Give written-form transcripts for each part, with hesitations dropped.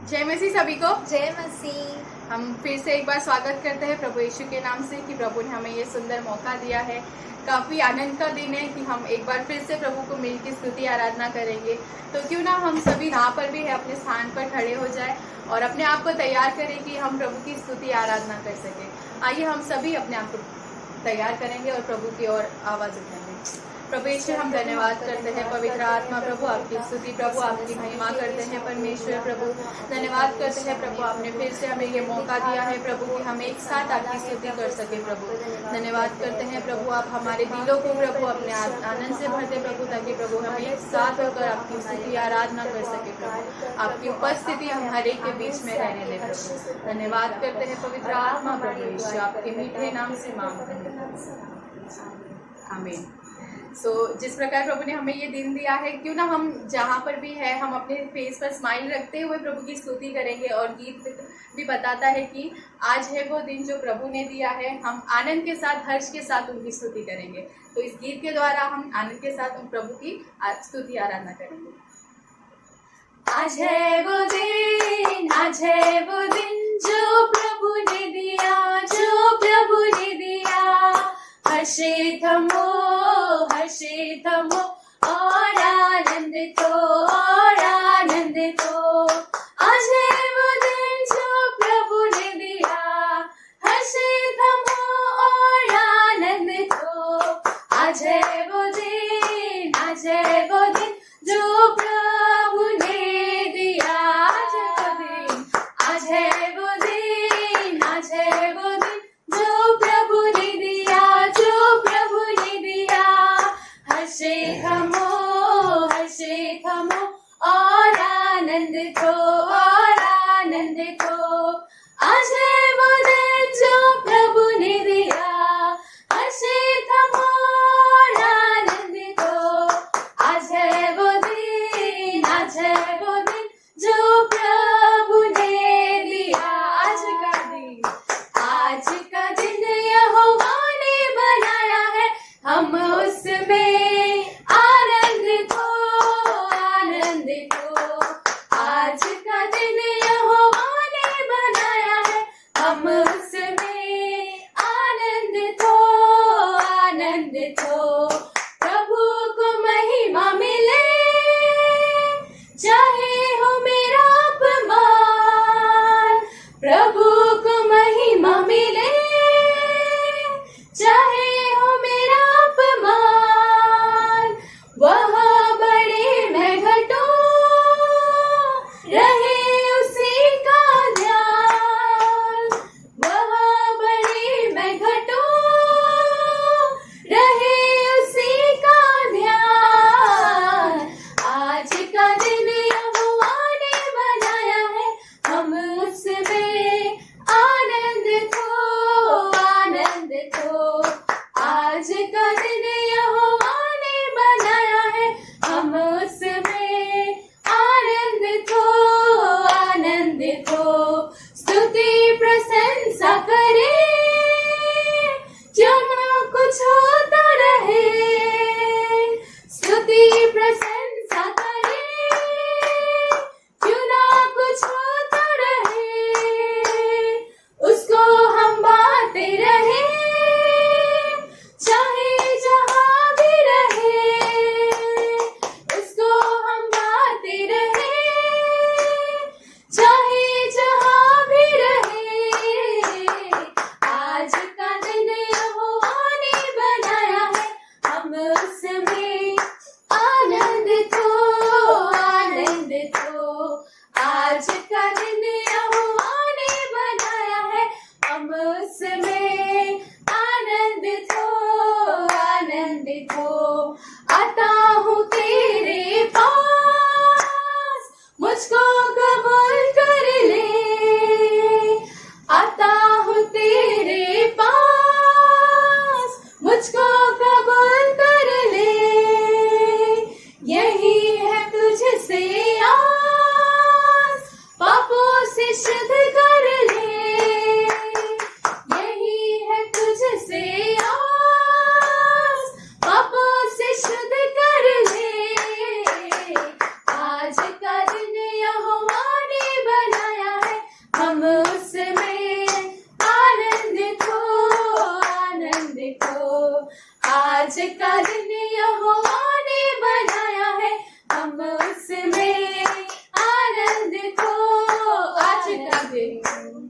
जय मसीह सभी को। जय मसीह। हम फिर से एक बार स्वागत करते हैं प्रभु यीशु के नाम से कि प्रभु ने हमें ये सुंदर मौका दिया है। काफ़ी आनंद का दिन है कि हम एक बार फिर से प्रभु को मिल के स्तुति आराधना करेंगे। तो क्यों ना हम सभी जहाँ पर भी है अपने स्थान पर खड़े हो जाए और अपने आप को तैयार करें कि हम प्रभु की स्तुति आराधना कर सकें। आइए हम सभी अपने आप को तैयार करेंगे और प्रभु की ओर आवाज़ उठाएंगे। प्रभु यीशु हम धन्यवाद करते हैं पवित्र आत्मा प्रभु, आपकी स्तुति प्रभु, आपकी महिमा करते हैं परमेश्वर प्रभु। धन्यवाद करते हैं प्रभु, आपने फिर से हमें ये मौका दिया है प्रभु कि हम एक साथ आपकी स्तुति कर सके प्रभु। धन्यवाद करते हैं प्रभु, आप हमारे दिलों को प्रभु अपने आनंद से भरते प्रभु, ताकि प्रभु हम एक साथ होकर आपकी स्तुति आराधना कर सके प्रभु। आपकी उपस्थिति हम हर एक के बीच में रहने दे प्रभु। धन्यवाद करते हैं पवित्र आत्मा प्रभु यीशु, आपके मीठे नाम से मांगते हैं, आमीन। जिस प्रकार प्रभु ने हमें ये दिन दिया है, क्यों ना हम जहाँ पर भी है हम अपने फेस पर स्माइल रखते हुए प्रभु की स्तुति करेंगे। और गीत भी बताता है कि आज है वो दिन जो प्रभु ने दिया है, हम आनंद के साथ हर्ष के साथ उनकी स्तुति करेंगे। तो इस गीत के द्वारा हम आनंद के साथ उन प्रभु की स्तुति आराधना करेंगे। आज है वो दिन, आज है वो दिन जो प्रभु ने दिया, जो प्रभु ने दिया। हर्षित हो और आनंदित हो, और आनंदित हो। आज है वो दिन जो प्रभु ने दिया, हर्षित हो और आनंदित हो। आज है वो दिन, आज है वो दिन जो प्रभु ने दिया। आज है वो दिन, आज है वो दिन, आज है वो दिन जो प्रभु ने दिया, जो प्रभु ने दिया। हर्षित हो और आनंदित हो, और आनंदित हो। आज है वो दिन जो प्रभु ने दिया, हर्षित हो और आनंदित हो। आज है वो दिन, आज है वो दिन जो प्रभु ने दिया। आज का दिन यहोवा ने बनाया है, हम उसमें आनंदित हो, आनंदित हो। आज का दिन यहोवा ने बनाया है, हम उसमें आनंदित हो, आनंदित हो। प्रभु को महिमा मिले, चाहे हो मेरा अपमान। प्रभु को महिमा मिले, चाहे हो मेरा अपमान। वह बड़े मैं घटूं, रहे उसी का ध्यान। वह बड़े मैं घटूं, रहे आज का दिन यहोवा ने बनाया है, हम उसमें आनंदित हो। आज का दिन,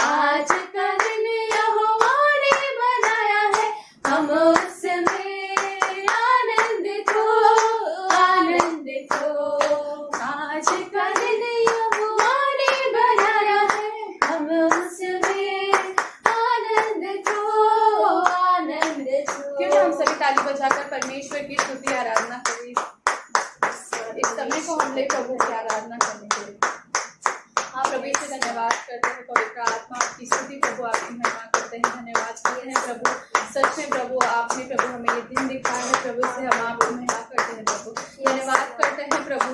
आज का दिन यहोवा ने बनाया है, हम उसमें आनंदित हो, आनंदित हो। आज का दिन यहोवा ने बनाया है, हम उसमें आनंदित हो, आनंदित हो। क्यों ना हम सभी ताली बजाकर परमेश्वर की स्तुति आराधना करें। इस समय को हम ले प्रभु की आराधना करेंगे। हाँ प्रभु से धन्यवाद करते हैं, पवित्र आत्मा आपकी स्तुति प्रभु आपकी महिमा करते हैं, धन्यवाद करते हैं प्रभु। सच में प्रभु आपने प्रभु हमें ये दिन दिखाया है प्रभु, से हम आपकी महिमा करते हैं प्रभु, धन्यवाद करते हैं प्रभु।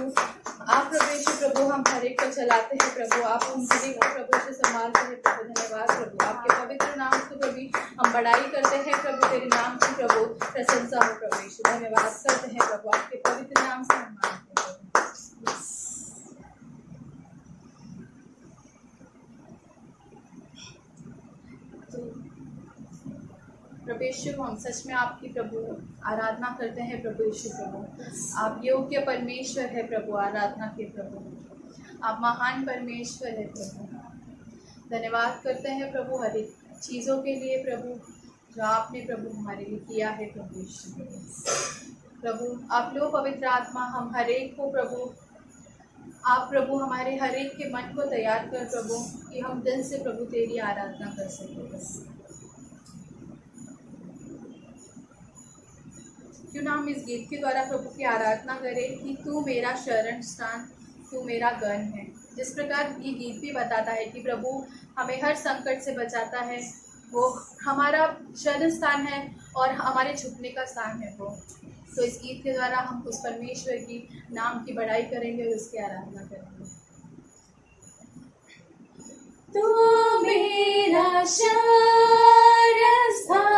आप प्रभु यीशु प्रभु हम हर एक को चलाते हैं प्रभु, आप हम सभी को प्रभु से संभालते हैं प्रभु, धन्यवाद प्रभु। आपके पवित्र नाम से प्रभु हम बड़ाई करते हैं प्रभु, तेरे नाम की प्रभु प्रशंसा हो प्रभु यीशु, धन्यवाद करते हैं प्रभु, आपके पवित्र नाम से हम मानते हैं प्रभु। प्रभु यीशु हम सच में आपकी प्रभु आराधना करते हैं प्रभु यीशु प्रभु, आप योग्य परमेश्वर है प्रभु, आराधना के प्रभु, आप महान परमेश्वर है प्रभु। धन्यवाद करते हैं प्रभु हर एक चीज़ों के लिए प्रभु, जो आपने प्रभु हमारे लिए किया है प्रभु यीशु प्रभु। आप लो पवित्र आत्मा हम हर एक को प्रभु, आप प्रभु हमारे हर एक के मन को तैयार कर प्रभु, कि हम दिल से प्रभु तेरी आराधना कर सकें। क्यों ना हम इस गीत के द्वारा प्रभु की आराधना करें कि तू मेरा शरण स्थान, तू मेरा गण है। जिस प्रकार ये गीत भी बताता है कि प्रभु हमें हर संकट से बचाता है, वो हमारा शरण स्थान है और हमारे छुपने का स्थान है वो। तो इस गीत के द्वारा हम उस परमेश्वर की नाम की बड़ाई करेंगे और उसकी आराधना करेंगे। तू मेरा शरण स्थान,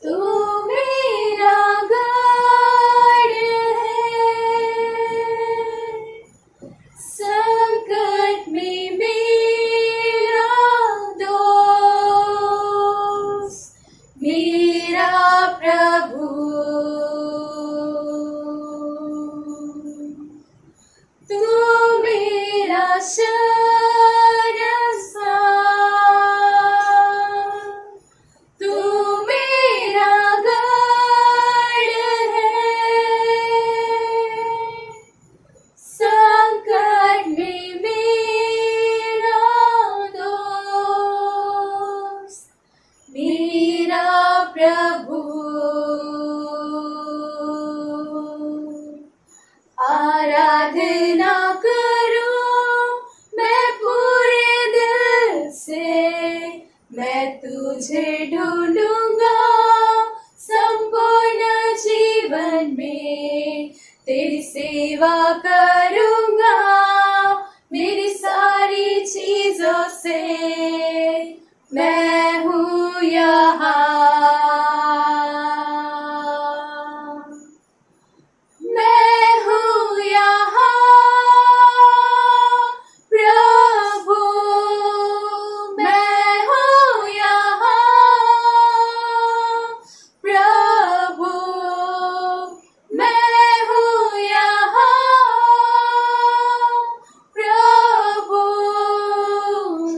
तू मेरा गढ़ है, संकट में मेरा दोस्त, मेरा प्रभु। तू मेरा शरण स्थान, तू मेरा गढ़ है, संकट में मेरा दोस्त, मेरा प्रभु। आराधना करूं मैं पूरे दिल से, मैं तुझे ढूंढूंगा संपूर्ण जीवन में, तेरी सेवा करूंगा मेरी सारी चीजों से। मैं हूँ यहाँ, मैं हूँ यहाँ प्रभु, मैं हूँ यहाँ प्रभु, मैं हूँ यहाँ प्रभु,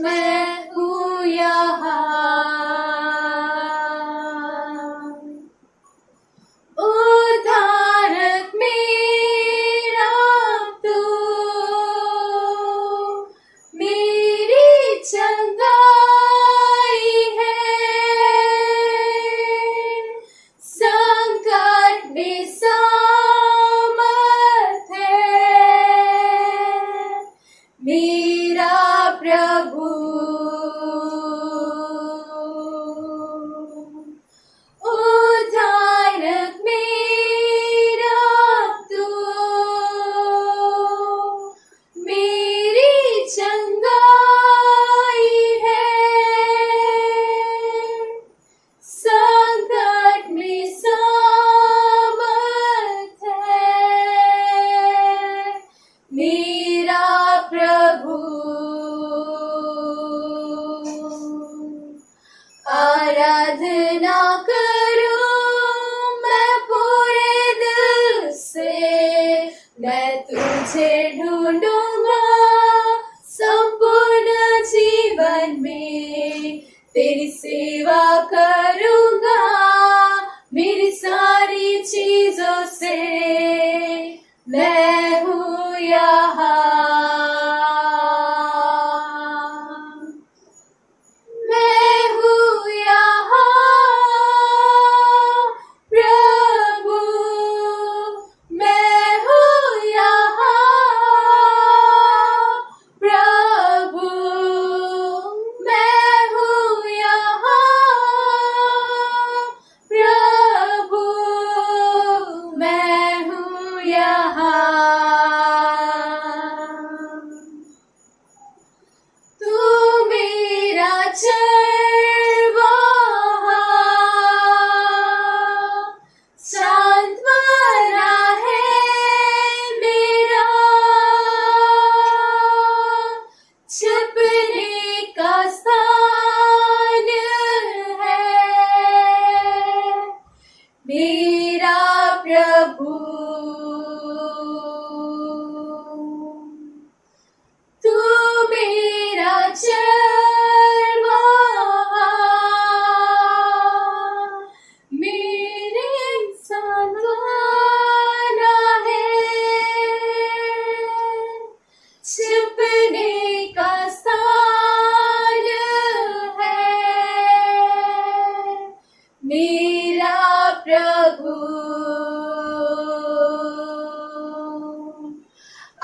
मैं हूँ यहाँ। आराधना करूं मैं पूरे दिल से, मैं तुझे ढूंढूंगा संपूर्ण जीवन में, तेरी सेवा करूंगा मेरी सारी चीजों से, मैं हूँ यहाँ, मैं हूँ यहाँ प्रभु, मैं हूँ यहाँ प्रभु, मैं हूँ यहाँ प्रभु, मैं हूँ यहाँ। तू मेरा चरवाहा सांत्वना है मेरा, छिपने का स्थान है मेरा प्रभु। तू मेरा चरवाहा मेरे सांत्वना है, छिपने का स्थान है मेरा प्रभु।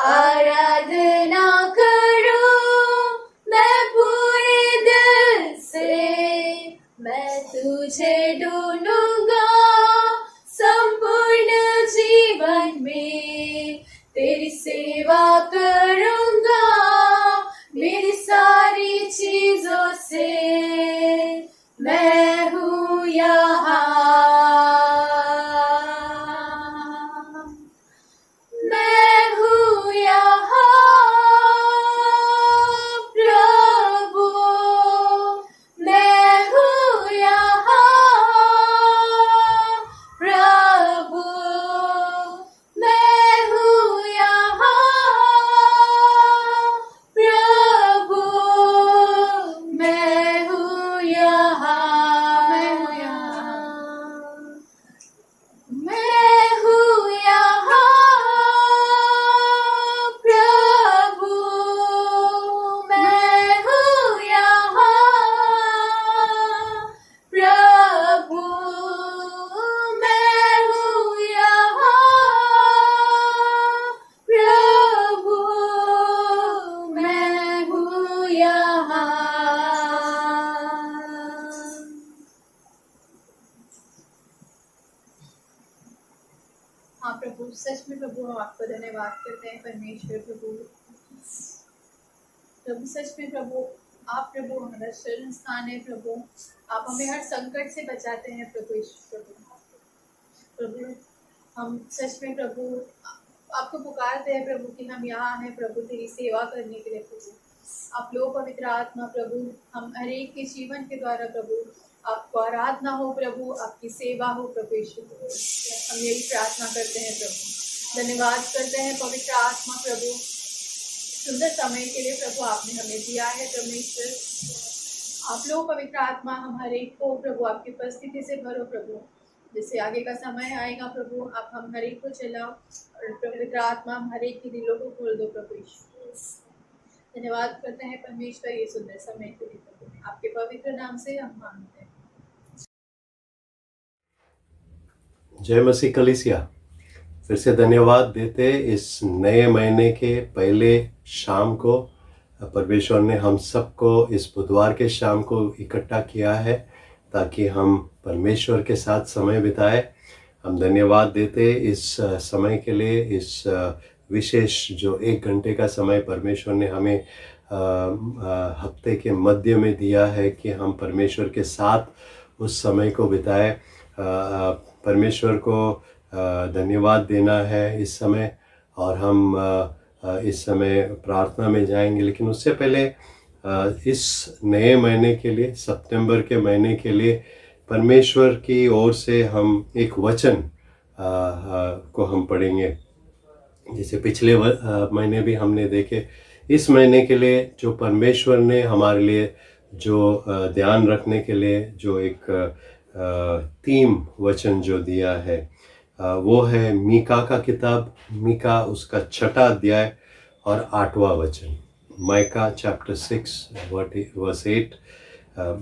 आराधना करूं मैं पूरे दिल से, मैं तुझे ढूंढूंगा संपूर्ण जीवन में, तेरी सेवा करूंगा मेरी सारी चीजों से, मैं हूँ यहाँ, मैं हूँ यहाँ प्रभु, मैं हूँ यहाँ प्रभु, मैं हूँ यहाँ प्रभु, मैं हूँ यहाँ, मैं हूँ यहाँ प्रभु, मैं हूँ यहाँ प्रभु, मैं हूँ यहाँ प्रभु, मैं हूँ यहाँ। हाँ प्रभु, सच में प्रभु हम आपका धन्यवाद करते हैं परमेश्वर प्रभु। प्रभु सच में प्रभु, आप प्रभु हमारा शरण स्थान है प्रभु, आप हमें हर संकट से बचाते हैं प्रभु ईश्वर प्रभु। हम सच में प्रभु आपको पुकारते हैं प्रभु कि हम यहाँ हैं प्रभु तेरी सेवा करने के लिए प्रभु। आप लोग पवित्र आत्मा प्रभु हम हर एक के जीवन के द्वारा प्रभु आपको आराधना हो प्रभु, आपकी सेवा हो प्रभु ईश्वर प्रभु। हम यही प्रार्थना करते हैं प्रभु, धन्यवाद करते हैं पवित्र आत्मा प्रभु सुंदर समय के लिए प्रभु आपने हमें दिया है परमेश्वर। आप लोग पवित्र आत्मा हम हर एक को प्रभु आपकी उपस्थिति से भरो प्रभु, जैसे आगे का समय आएगा प्रभु आप हम हर एक को चलाओ और पवित्र आत्मा हम हर एक के दिलों को खोल दो प्रभु ईश्वर। धन्यवाद करते हैं परमेश्वर ये सुंदर समय के लिए प्रभु, आपके पवित्र नाम से हम मांगते हैं। जय मसीह कलीसिया, फिर से धन्यवाद देते इस नए महीने के पहले शाम को परमेश्वर ने हम सबको इस बुधवार के शाम को इकट्ठा किया है ताकि हम परमेश्वर के साथ समय बिताए। हम धन्यवाद देते इस समय के लिए, इस विशेष जो 1 घंटे का समय परमेश्वर ने हमें हफ्ते के मध्य में दिया है कि हम परमेश्वर के साथ उस समय को बिताए। परमेश्वर को धन्यवाद देना है इस समय, और हम इस समय प्रार्थना में जाएंगे। लेकिन उससे पहले इस नए महीने के लिए, सितंबर के महीने के लिए परमेश्वर की ओर से हम एक वचन को हम पढ़ेंगे। जैसे पिछले महीने भी हमने देखे, इस महीने के लिए जो परमेश्वर ने हमारे लिए जो ध्यान रखने के लिए जो एक थीम वचन जो दिया है वो है मीका का किताब, मीका उसका 6वां अध्याय और 8वां वचन। माइका चैप्टर 6 वर्स 8,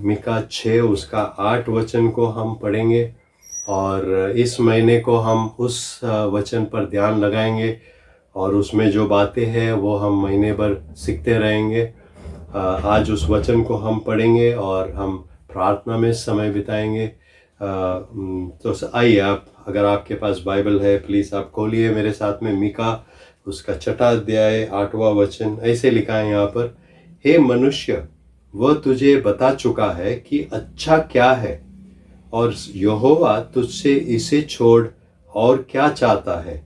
मीका 6 उसका 8 वचन को हम पढ़ेंगे और इस महीने को हम उस वचन पर ध्यान लगाएंगे और उसमें जो बातें हैं वो हम महीने भर सीखते रहेंगे। आज उस वचन को हम पढ़ेंगे और हम प्रार्थना में समय बिताएंगे। तो आइए, आप अगर आपके पास बाइबल है प्लीज़ आप खोलिए मेरे साथ में मीका उसका 6वां अध्याय 8वां वचन। ऐसे लिखा है यहाँ पर, हे मनुष्य, वह तुझे बता चुका है कि अच्छा क्या है और यहोवा तुझसे इसे छोड़ और क्या चाहता है,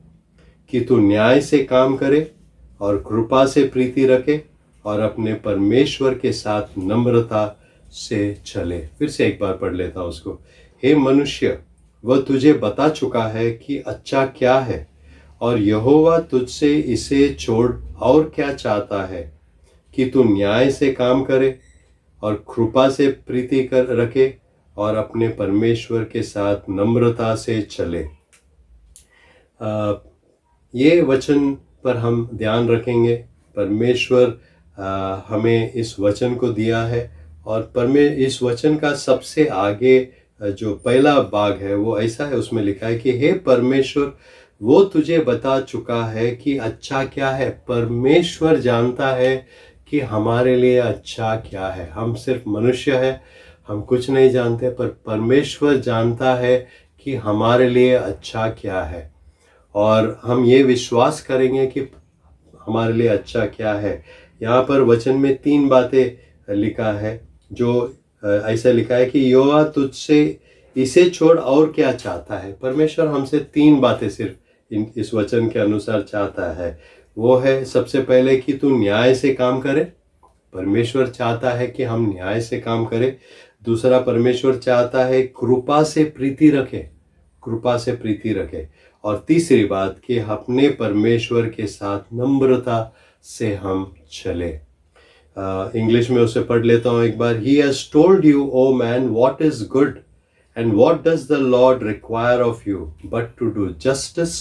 कि तू न्याय से काम करे और कृपा से प्रीति रखे और अपने परमेश्वर के साथ नम्रता से चले। फिर से एक बार पढ़ लेता हूँ उसको। हे मनुष्य, वह तुझे बता चुका है कि अच्छा क्या है और यहोवा तुझसे इसे छोड़ और क्या चाहता है, कि तू न्याय से काम करे और कृपा से प्रीति कर रखे और अपने परमेश्वर के साथ नम्रता से चले। ये वचन पर हम ध्यान रखेंगे। परमेश्वर हमें इस वचन को दिया है और इस वचन का सबसे आगे जो पहला भाग है वो ऐसा है, उसमें लिखा है कि हे परमेश्वर, वो तुझे बता चुका है कि अच्छा क्या है। परमेश्वर जानता है कि हमारे लिए अच्छा क्या है। हम सिर्फ मनुष्य हैं, हम कुछ नहीं जानते, पर परमेश्वर जानता है कि हमारे लिए अच्छा क्या है और हम ये विश्वास करेंगे कि हमारे लिए अच्छा क्या है। यहाँ पर वचन में 3 बातें लिखा है, जो ऐसा लिखा है कि यहोवा तुझसे इसे छोड़ और क्या चाहता है। परमेश्वर हमसे 3 बातें सिर्फ इस वचन के अनुसार चाहता है। वो है सबसे पहले कि तू न्याय से काम करे। परमेश्वर चाहता है कि हम न्याय से काम करें। दूसरा, परमेश्वर चाहता है कृपा से प्रीति रखे, कृपा से प्रीति रखे। और तीसरी बात कि अपने परमेश्वर के साथ नम्रता से हम चले। इंग्लिश में उसे पढ़ लेता हूँ एक बार। He has told you, O man, what is good, and what does the Lord require of you, but to do justice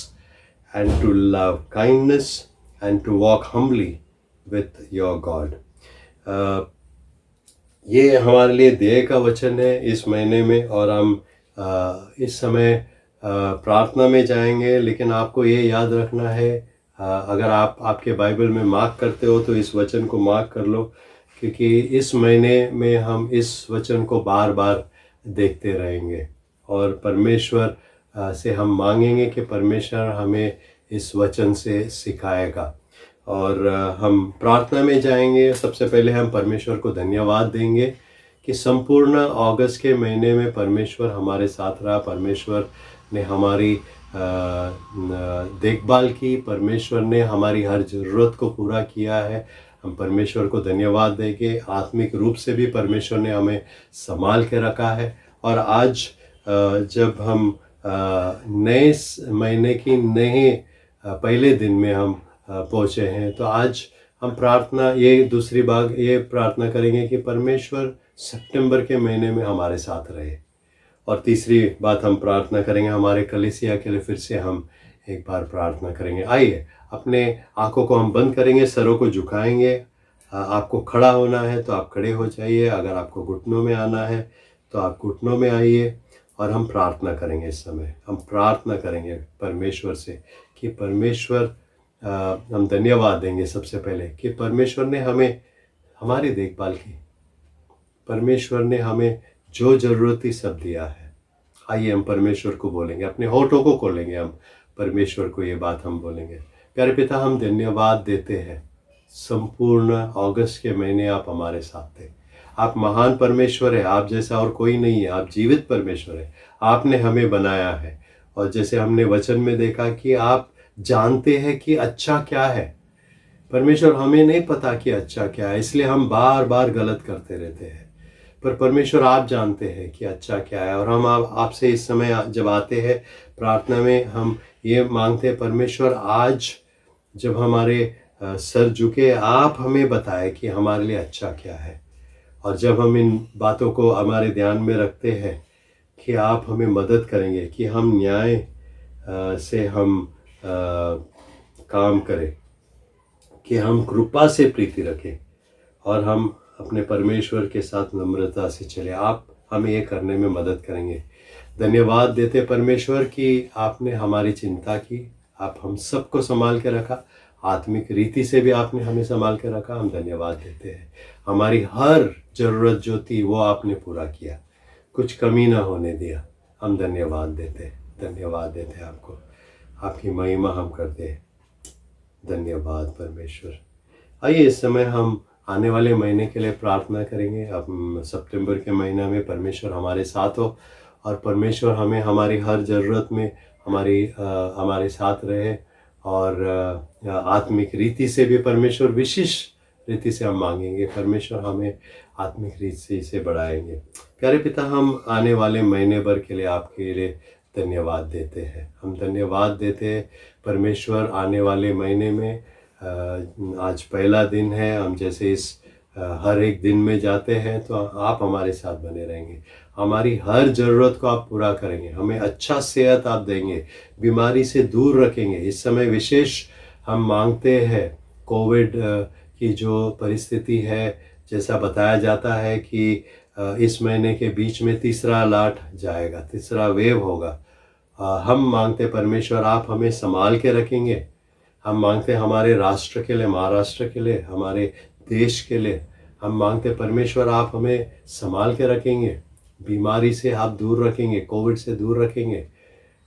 and to love kindness and to walk humbly with your God. ये हमारे लिए ध्येय का वचन है इस महीने में और हम इस समय प्रार्थना में जाएंगे। लेकिन आपको ये याद रखना है, अगर आप आपके बाइबल में मार्क करते हो तो इस वचन को मार्क कर लो, क्योंकि इस महीने में हम इस वचन को बार बार देखते रहेंगे और परमेश्वर से हम मांगेंगे कि परमेश्वर हमें इस वचन से सिखाएगा। और हम प्रार्थना में जाएंगे। सबसे पहले हम परमेश्वर को धन्यवाद देंगे कि संपूर्ण अगस्त के महीने में परमेश्वर हमारे साथ रहा। परमेश्वर ने हमारी देखभाल की, परमेश्वर ने हमारी हर ज़रूरत को पूरा किया है। हम परमेश्वर को धन्यवाद देंगे। आत्मिक रूप से भी परमेश्वर ने हमें संभाल के रखा है। और आज जब हम नए महीने की नए पहले दिन में हम पहुँचे हैं, तो आज हम प्रार्थना ये दूसरी भाग ये प्रार्थना करेंगे कि परमेश्वर सितंबर के महीने में हमारे साथ रहे। और तीसरी बात हम प्रार्थना करेंगे हमारे कलीसिया के लिए। फिर से हम एक बार प्रार्थना करेंगे। आइए, अपने आंखों को हम बंद करेंगे, सरों को झुकाएंगे। आपको खड़ा होना है तो आप खड़े हो जाइए, अगर आपको घुटनों में आना है तो आप घुटनों में आइए और हम प्रार्थना करेंगे। इस समय हम प्रार्थना करेंगे परमेश्वर से कि परमेश्वर, हम धन्यवाद देंगे सबसे पहले कि परमेश्वर ने हमें हमारी देखभाल की, परमेश्वर ने हमें जो ज़रूरत थी सब दिया है। आइए हम परमेश्वर को बोलेंगे, अपने होठों को खोलेंगे, हम परमेश्वर को ये बात हम बोलेंगे। प्यारे पिता, हम धन्यवाद देते हैं, संपूर्ण अगस्त के महीने आप हमारे साथ थे। आप महान परमेश्वर है, आप जैसा और कोई नहीं है। आप जीवित परमेश्वर है, आपने हमें बनाया है। और जैसे हमने वचन में देखा कि आप जानते हैं कि अच्छा क्या है, परमेश्वर हमें नहीं पता कि अच्छा क्या है, इसलिए हम बार बार गलत करते रहते हैं। पर परमेश्वर आप जानते हैं कि अच्छा क्या है। और हम आपसे इस समय जब आते हैं प्रार्थना में, हम ये मांगते हैं परमेश्वर आज जब हमारे सर झुके, आप हमें बताएं कि हमारे लिए अच्छा क्या है। और जब हम इन बातों को हमारे ध्यान में रखते हैं कि आप हमें मदद करेंगे कि हम न्याय से हम काम करें, कि हम कृपा से प्रीति रखें और हम अपने परमेश्वर के साथ नम्रता से चले। आप हमें ये करने में मदद करेंगे। धन्यवाद देते परमेश्वर कि आपने हमारी चिंता की, आप हम सबको संभाल के रखा, आत्मिक रीति से भी आपने हमें संभाल के रखा। हम धन्यवाद देते हैं। हमारी हर ज़रूरत जो थी वो आपने पूरा किया, कुछ कमी ना होने दिया। हम धन्यवाद देते आपको, आपकी महिमा हम करते हैं। धन्यवाद परमेश्वर। आइए इस समय हम आने वाले महीने के लिए प्रार्थना करेंगे। अब सितंबर के महीना में परमेश्वर हमारे साथ हो और परमेश्वर हमें हमारी हर ज़रूरत में हमारे साथ रहे। और आत्मिक रीति से भी परमेश्वर विशेष रीति से हम मांगेंगे, परमेश्वर हमें आत्मिक रीति से बढ़ाएंगे। प्यारे पिता, हम आने वाले महीने भर के लिए आपके लिए धन्यवाद देते हैं। हम धन्यवाद देते हैं परमेश्वर, आने वाले महीने में आज पहला दिन है। हम जैसे इस हर एक दिन में जाते हैं तो आप हमारे साथ बने रहेंगे, हमारी हर ज़रूरत को आप पूरा करेंगे, हमें अच्छा सेहत आप देंगे, बीमारी से दूर रखेंगे। इस समय विशेष हम मांगते हैं कोविड की जो परिस्थिति है, जैसा बताया जाता है कि इस महीने के बीच में तीसरा लाट जाएगा, तीसरा वेव होगा। हम मांगते परमेश्वर आप हमें संभाल के रखेंगे। हम मांगते हमारे राष्ट्र के लिए, महाराष्ट्र के लिए, हमारे देश के लिए हम मांगते परमेश्वर आप हमें संभाल के रखेंगे, बीमारी से आप दूर रखेंगे, कोविड से दूर रखेंगे।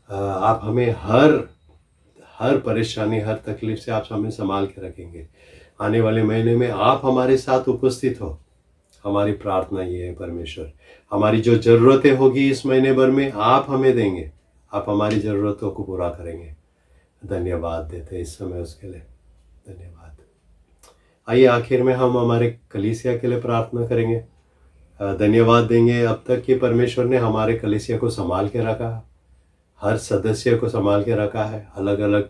आप हमें हर परेशानी, हर तकलीफ से आप हमें संभाल के रखेंगे। आने वाले महीने में आप हमारे साथ उपस्थित हो। हमारी प्रार्थना ये है परमेश्वर, हमारी जो ज़रूरतें होगी इस महीने भर में आप हमें देंगे, आप हमारी ज़रूरतों को पूरा करेंगे। धन्यवाद देते इस समय उसके लिए, धन्यवाद। आइए आखिर में हम हमारे कलीसिया के लिए प्रार्थना करेंगे। धन्यवाद देंगे अब तक कि परमेश्वर ने हमारे कलीसिया को संभाल के रखा, हर सदस्य को संभाल के रखा है। अलग अलग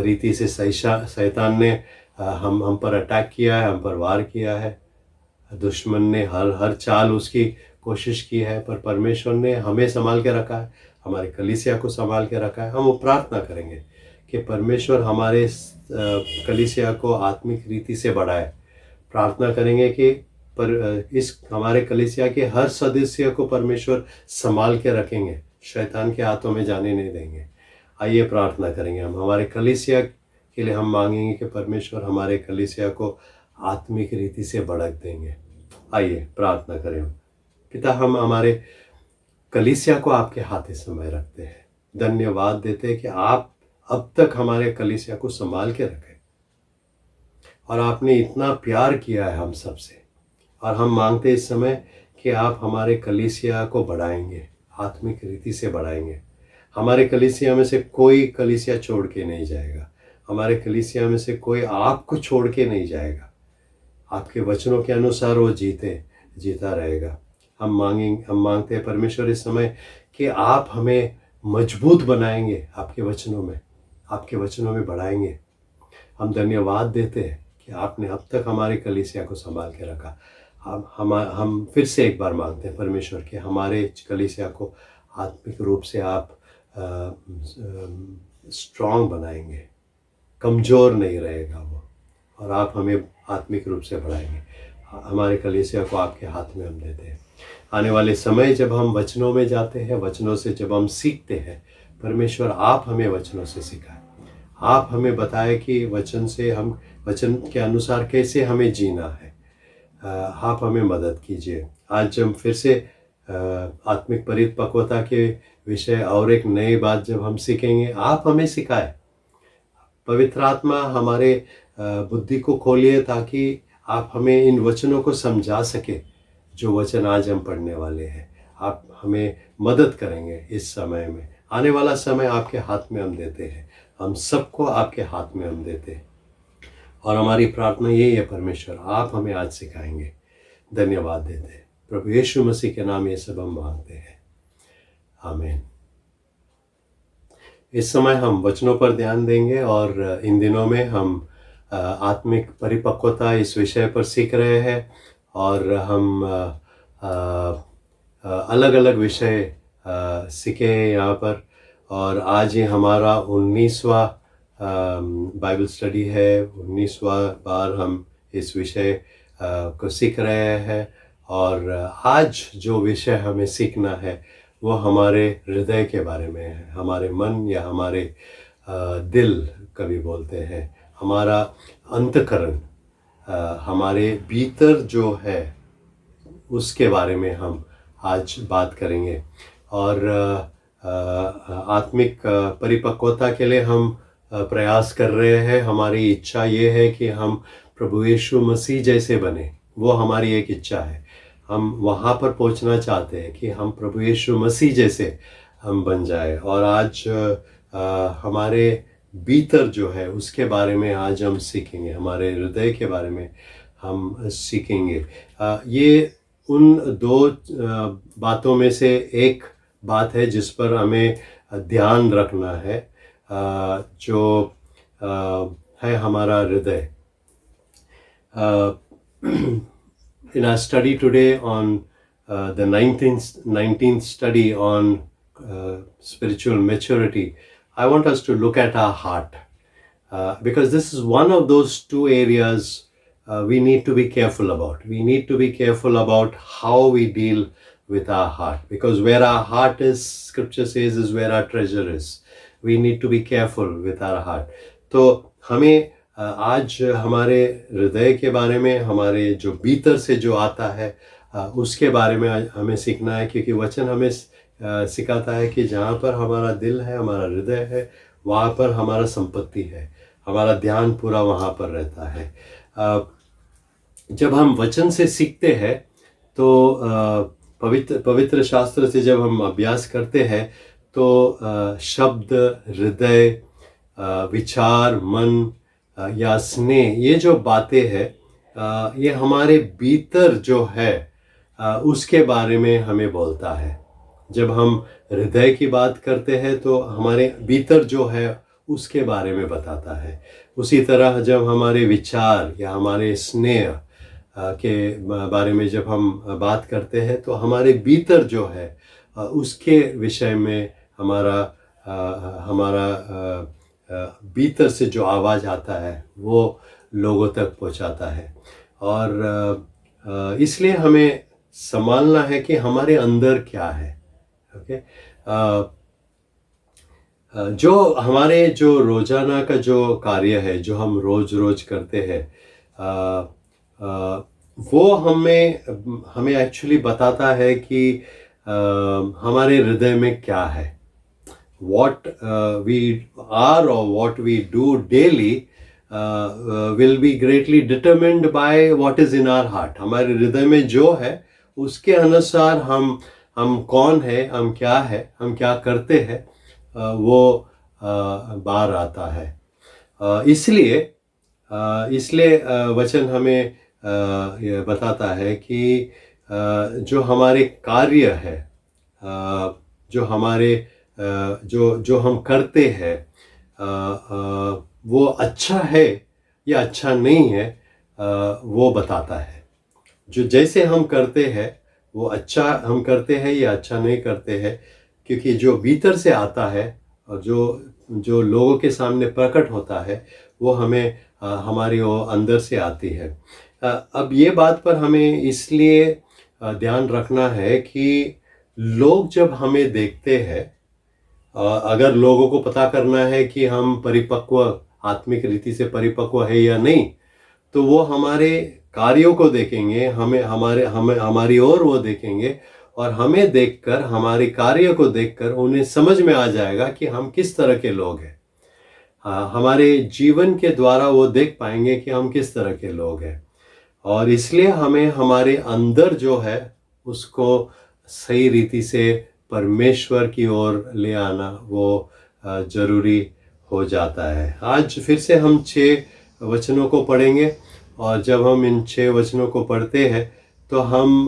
रीति से शैतान ने हम पर अटैक किया है, हम पर वार किया है, दुश्मन ने हर चाल उसकी कोशिश की है, पर परमेश्वर ने हमें संभाल के रखा है, हमारे कलीसिया को संभाल के रखा है। हम वो प्रार्थना करेंगे कि परमेश्वर हमारे कलीसिया को आत्मिक रीति से बढ़ाए। प्रार्थना करेंगे कि इस हमारे कलीसिया के हर सदस्य को परमेश्वर संभाल के रखेंगे, शैतान के हाथों में जाने नहीं देंगे। आइए प्रार्थना करेंगे हम हमारे कलीसिया के लिए। हम मांगेंगे कि परमेश्वर हमारे कलीसिया को आत्मिक रीति से बढ़ा देंगे। आइए प्रार्थना करें। पिता, हम हमारे कलीसिया को आपके हाथ में रखते हैं। धन्यवाद देते हैं कि आप अब तक हमारे कलीसिया को संभाल के रखे और आपने इतना प्यार किया है हम सब से। और हम मांगते इस समय कि आप हमारे कलीसिया को बढ़ाएंगे, आत्मिक रीति से बढ़ाएंगे। हमारे कलीसिया में से कोई कलीसिया छोड़ के नहीं जाएगा, हमारे कलीसिया में से कोई आपको छोड़ के नहीं जाएगा। आपके वचनों के अनुसार वो जीता रहेगा। हम मांगते हैं परमेश्वर इस समय कि आप हमें मजबूत बनाएंगे, आपके वचनों में बढ़ाएंगे। हम धन्यवाद देते हैं कि आपने अब तक हमारे कलीसिया को संभाल के रखा। हम फिर से एक बार मांगते हैं परमेश्वर कि हमारे कलीसिया को आत्मिक रूप से आप स्ट्रांग बनाएंगे, कमज़ोर नहीं रहेगा वो, और आप हमें आत्मिक रूप से बढ़ाएंगे। हमारे कलीसिया को आपके हाथ में हम देते हैं। आने वाले समय जब हम वचनों में जाते हैं, वचनों से जब हम सीखते हैं, परमेश्वर आप हमें वचनों से सिखाएं। आप हमें बताएं कि वचन के अनुसार कैसे हमें जीना है। आप हमें मदद कीजिए। आज हम फिर से आत्मिक परिपक्वता के विषय और एक नई बात जब हम सीखेंगे, आप हमें सिखाएं। पवित्र आत्मा हमारे बुद्धि को खोलिए ताकि आप हमें इन वचनों को समझा सके जो वचन आज हम पढ़ने वाले हैं। आप हमें मदद करेंगे इस समय में। आने वाला समय आपके हाथ में हम देते हैं, हम सबको आपके हाथ में हम देते हैं। और हमारी प्रार्थना यही है परमेश्वर, आप हमें आज सिखाएंगे। धन्यवाद देते हैं प्रभु यीशु मसीह के नाम ये सब हम मांगते हैं, आमीन। इस समय हम वचनों पर ध्यान देंगे और इन दिनों में हम आत्मिक परिपक्वता इस विषय पर सीख रहे हैं और हम अलग अलग विषय सीखे यहाँ पर। और आज ये हमारा 19वां बाइबल स्टडी है, 19वां बार हम इस विषय को सीख रहे हैं। और आज जो विषय हमें सीखना है वो हमारे हृदय के बारे में है, हमारे मन या हमारे दिल कभी बोलते हैं, हमारा अंतःकरण, हमारे भीतर जो है उसके बारे में हम आज बात करेंगे। और आत्मिक परिपक्वता के लिए हम प्रयास कर रहे हैं। हमारी इच्छा ये है कि हम प्रभु यीशु मसीह जैसे बने, वो हमारी एक इच्छा है। हम वहाँ पर पहुँचना चाहते हैं कि हम प्रभु यीशु मसीह जैसे हम बन जाए। और आज हमारे भीतर जो है उसके बारे में आज हम सीखेंगे, हमारे हृदय के बारे में हम सीखेंगे। ये उन दो बातों में से एक बात है जिस पर हमें ध्यान रखना है, जो है हमारा हृदय। In our study today on the 19th study on spiritual maturity, I want us to look at our heart, because this is one of those two areas we need to be careful about. We need to be careful about how we deal with our heart, because where our heart is, scripture says, is where our treasure is. We need to be careful with our heart. तो हमें आज हमारे हृदय के बारे में, हमारे जो भीतर से जो आता है उसके बारे में हमें सीखना है, क्योंकि वचन हमें सिखाता है कि जहाँ पर हमारा दिल है, हमारा हृदय है, वहाँ पर हमारा संपत्ति है, हमारा ध्यान पूरा वहाँ पर रहता है। जब हम वचन से सीखते हैं तो पवित्र शास्त्र से जब हम अभ्यास करते हैं तो शब्द, हृदय, विचार, मन या स्नेह, ये जो बातें हैं ये हमारे भीतर जो है उसके बारे में हमें बोलता है। जब हम हृदय की बात करते हैं तो हमारे भीतर जो है उसके बारे में बताता है। उसी तरह जब हमारे विचार या हमारे स्नेह के बारे में जब हम बात करते हैं तो हमारे भीतर जो है उसके विषय में हमारा भीतर से जो आवाज़ आता है वो लोगों तक पहुंचाता है। और इसलिए हमें संभालना है कि हमारे अंदर क्या है। ओके, जो हमारे जो रोजाना का जो कार्य है, जो हम रोज करते हैं, वो हमें एक्चुअली बताता है कि हमारे हृदय में क्या है। What we are or what we do daily will be greatly determined by what is in our heart. हमारे हृदय में जो है उसके अनुसार हम कौन है, हम क्या है, हम क्या करते हैं, वो बाहर आता है। इसलिए वचन हमें ये बताता है कि जो हमारे कार्य है, जो हमारे जो हम करते हैं वो अच्छा है या अच्छा नहीं है, वो बताता है। जो जैसे हम करते हैं वो अच्छा हम करते हैं या अच्छा नहीं करते हैं, क्योंकि जो भीतर से आता है और जो लोगों के सामने प्रकट होता है वो हमें हमारी वो अंदर से आती है। अब ये बात पर हमें इसलिए ध्यान रखना है कि लोग जब हमें देखते हैं, अगर लोगों को पता करना है कि हम परिपक्व, आत्मिक रीति से परिपक्व है या नहीं, तो वो हमारे कार्यों को देखेंगे, हमारी ओर वो देखेंगे और हमें देखकर, हमारे कार्य को देखकर उन्हें समझ में आ जाएगा कि हम किस तरह के लोग हैं। हमारे जीवन के द्वारा वो देख पाएंगे कि हम किस तरह के लोग हैं। और इसलिए हमें हमारे अंदर जो है उसको सही रीति से परमेश्वर की ओर ले आना वो जरूरी हो जाता है। आज फिर से हम 6 वचनों को पढ़ेंगे, और जब हम इन 6 वचनों को पढ़ते हैं तो हम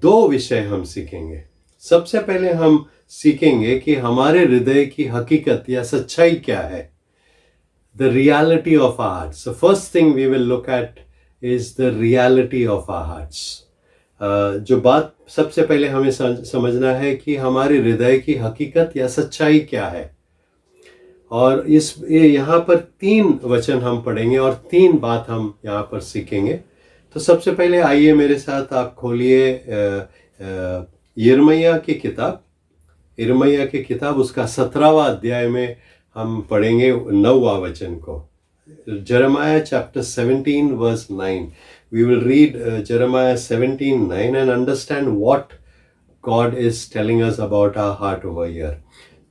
2 विषय हम सीखेंगे। सबसे पहले हम सीखेंगे कि हमारे हृदय की हकीकत या सच्चाई क्या है, the reality of our hearts. The first thing we will look at is the reality of our hearts. जो बात सबसे पहले हमें समझना है कि हमारे हृदय की हकीकत या सच्चाई क्या है। और यहाँ पर 3 वचन हम पढ़ेंगे और 3 बात हम यहाँ पर सीखेंगे। तो सबसे पहले आइए मेरे साथ आप खोलिए यिर्मयाह की किताब उसका 17वां अध्याय में हम पढ़ेंगे 9वां वचन को। Jeremiah chapter 17 verse 9. We will read Jeremiah 17:9 and understand what God is telling us about our heart over here.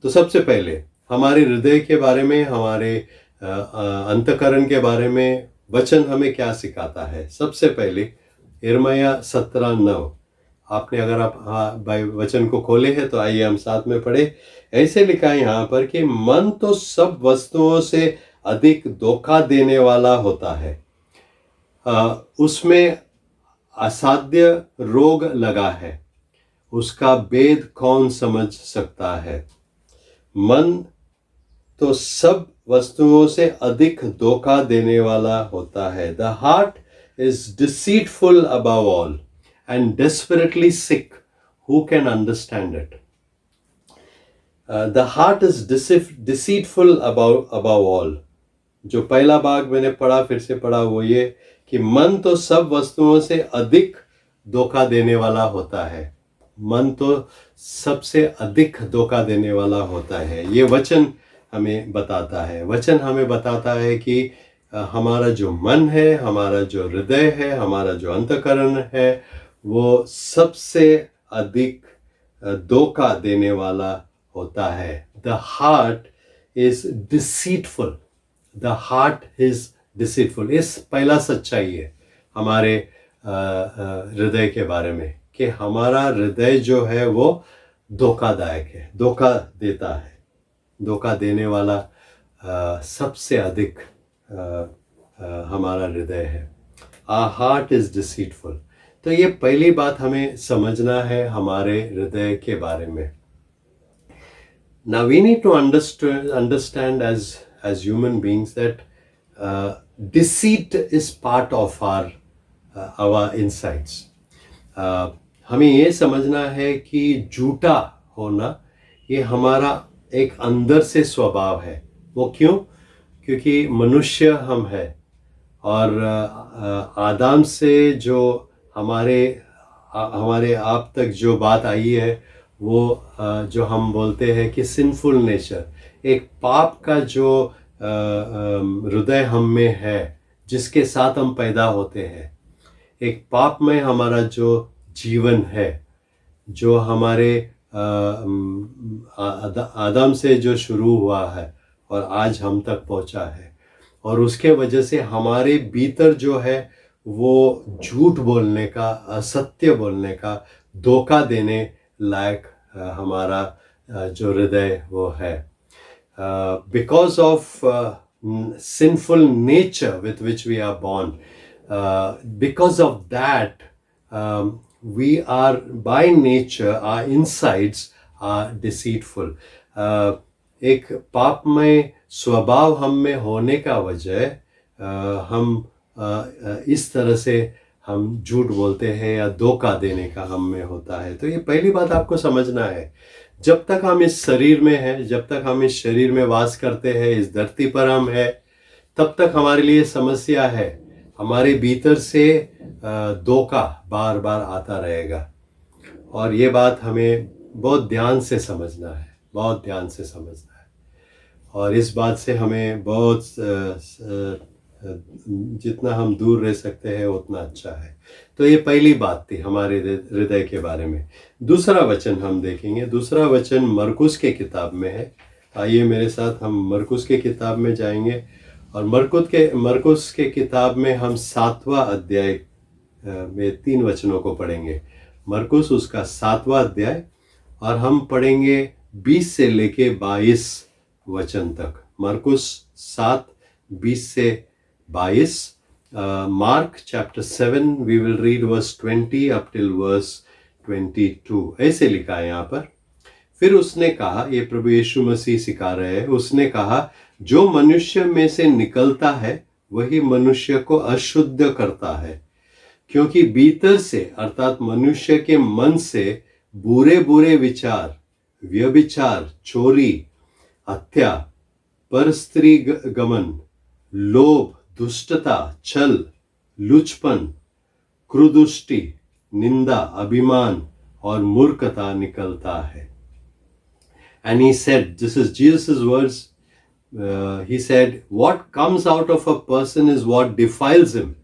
तो सबसे पहले हमारे हृदय के बारे में, हमारे अंतःकरण के बारे में वचन हमें क्या सिखाता है। सबसे पहले यिर्मयाह 17:9, आपने अगर आप वचन को खोले हैं तो आइए हम साथ में पढ़े। ऐसे लिखा है यहाँ पर कि मन तो सब वस्तुओं से अधिक धोखा देने वाला होता है, उसमें असाध्य रोग लगा है, उसका भेद कौन समझ सकता है। मन तो सब वस्तुओं से अधिक धोखा देने वाला होता है। The heart is deceitful above all and desperately sick. Who can understand it? The heart is deceitful above all. जो पहला भाग मैंने पढ़ा, फिर से पढ़ा, वो ये कि मन तो सब वस्तुओं से अधिक धोखा देने वाला होता है। मन तो सबसे अधिक धोखा देने वाला होता है। ये वचन हमें बताता है। वचन हमें बताता है कि हमारा जो मन है, हमारा जो हृदय है, हमारा जो अंतःकरण है, वो सबसे अधिक धोखा देने वाला होता है। The heart is deceitful. The heart is deceitful. इस पहला सच्चाई है हमारे हृदय के बारे में कि हमारा हृदय जो है वो धोखादायक है, धोखा देता है। धोखा देने वाला सबसे अधिक हमारा हृदय है। Our heart is deceitful. तो ये पहली बात हमें समझना है हमारे हृदय के बारे में। Now we need to understand as human beings that deceit is part of our insides. हमें ये समझना है कि झूठा होना ये हमारा एक अंदर से स्वभाव है। वो क्यों? क्योंकि मनुष्य हम हैं, और आदम से जो हमारे आप तक जो बात आई है, वो जो हम बोलते हैं कि सिंफुल नेचर, एक पाप का जो हृदय हम में है, जिसके साथ हम पैदा होते हैं। एक पाप में हमारा जो जीवन है, जो हमारे आदम से जो शुरू हुआ है और आज हम तक पहुंचा है, और उसके वजह से हमारे भीतर जो है वो झूठ बोलने का, असत्य बोलने का, धोखा देने लायक हमारा जो हृदय वो है। Because of sinful nature with which we are born, because of that we are by nature, our insides are deceitful. एक पापमय स्वभाव हम में होने का वजह हम इस तरह से हम झूठ बोलते हैं या धोखा देने का हम में होता है। तो ये पहली बात आपको समझना है। जब तक हम इस शरीर में हैं, जब तक हम इस शरीर में वास करते हैं, इस धरती पर हम हैं, तब तक हमारे लिए समस्या है। हमारे भीतर से धोखा बार बार आता रहेगा, और ये बात हमें बहुत ध्यान से समझना है, बहुत ध्यान से समझना है। और इस बात से हमें बहुत जितना हम दूर रह सकते हैं उतना अच्छा है। तो ये पहली बात थी हमारे हृदय के बारे में। दूसरा वचन हम देखेंगे। दूसरा वचन मरकुस के किताब में है। आइए मेरे साथ हम मरकुस के किताब में जाएंगे, और मरकुस के किताब में हम 7वां अध्याय में 3 वचनों को पढ़ेंगे। मरकुस उसका 7वां अध्याय, और हम पढ़ेंगे 20 से लेके 22 वचन तक। मरकुस 7, 20 से 22. Mark chapter 7 we will read verse 20 up till verse 22. ऐसे लिखा है यहाँ पर. फिर उसने कहा, ये प्रभु यीशु मसीह सिखा रहे हैं, उसने कहा, जो मनुष्य में से निकलता है वही मनुष्य को अशुद्ध करता है, क्योंकि भीतर से अर्थात मनुष्य के मन से बुरे बुरे विचार, व्यभिचार, चोरी, हत्या, परस्त्री गमन, लोभ, दुष्टता, छल, लुचपन, क्रोधुष्टि, निंदा, अभिमान और मूर्खता निकलता है. And he said, this is Jesus' words, he said, what comes out of a person is what defiles him.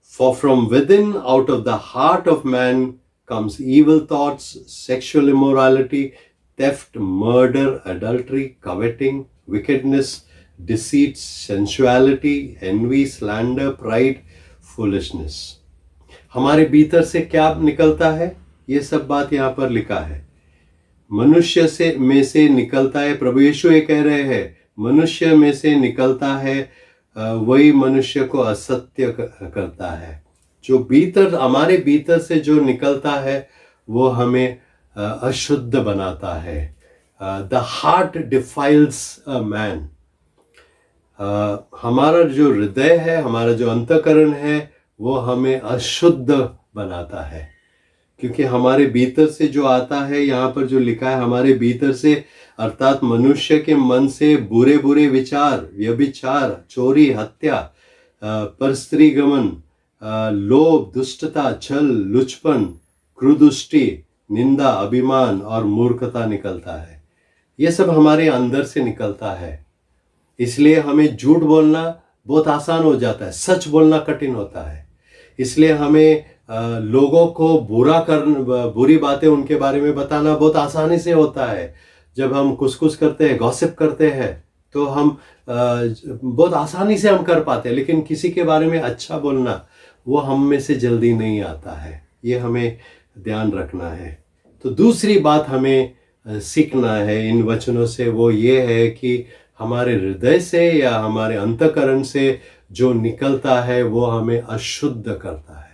For from within, out of the heart of man, comes evil thoughts, sexual immorality, theft, murder, adultery, coveting, wickedness, deceit, sensuality, envy, slander, pride, foolishness. हमारे भीतर से क्या निकलता है? ये सब बात यहाँ पर लिखा है. मनुष्य से में से निकलता है, प्रभु यीशु ये कह रहे हैं, मनुष्य में से निकलता है वही मनुष्य को असत्य करता है. जो भीतर, हमारे भीतर से जो निकलता है वो हमें अशुद्ध बनाता है. The heart defiles a man. हमारा जो हृदय है, हमारा जो अंतःकरण है, वो हमें अशुद्ध बनाता है, क्योंकि हमारे भीतर से जो आता है, यहाँ पर जो लिखा है, हमारे भीतर से अर्थात मनुष्य के मन से बुरे बुरे विचार, व्यभिचार, चोरी, हत्या, परस्त्री गमन, लोभ, दुष्टता, छल, लुचपन, क्रोधुष्टि, निंदा, अभिमान और मूर्खता निकलता है. ये सब हमारे अंदर से निकलता है. इसलिए हमें झूठ बोलना बहुत आसान हो जाता है, सच बोलना कठिन होता है. इसलिए हमें लोगों को बुरी बातें उनके बारे में बताना बहुत आसानी से होता है. जब हम कुछ करते हैं, गॉसिप करते हैं, तो हम बहुत आसानी से हम कर पाते हैं. लेकिन किसी के बारे में अच्छा बोलना वो हम में से जल्दी नहीं आता है. ये हमें ध्यान रखना है. तो दूसरी बात हमें सीखना है इन वचनों से, वो ये है कि हमारे हृदय से या हमारे अंतःकरण से जो निकलता है वो हमें अशुद्ध करता है.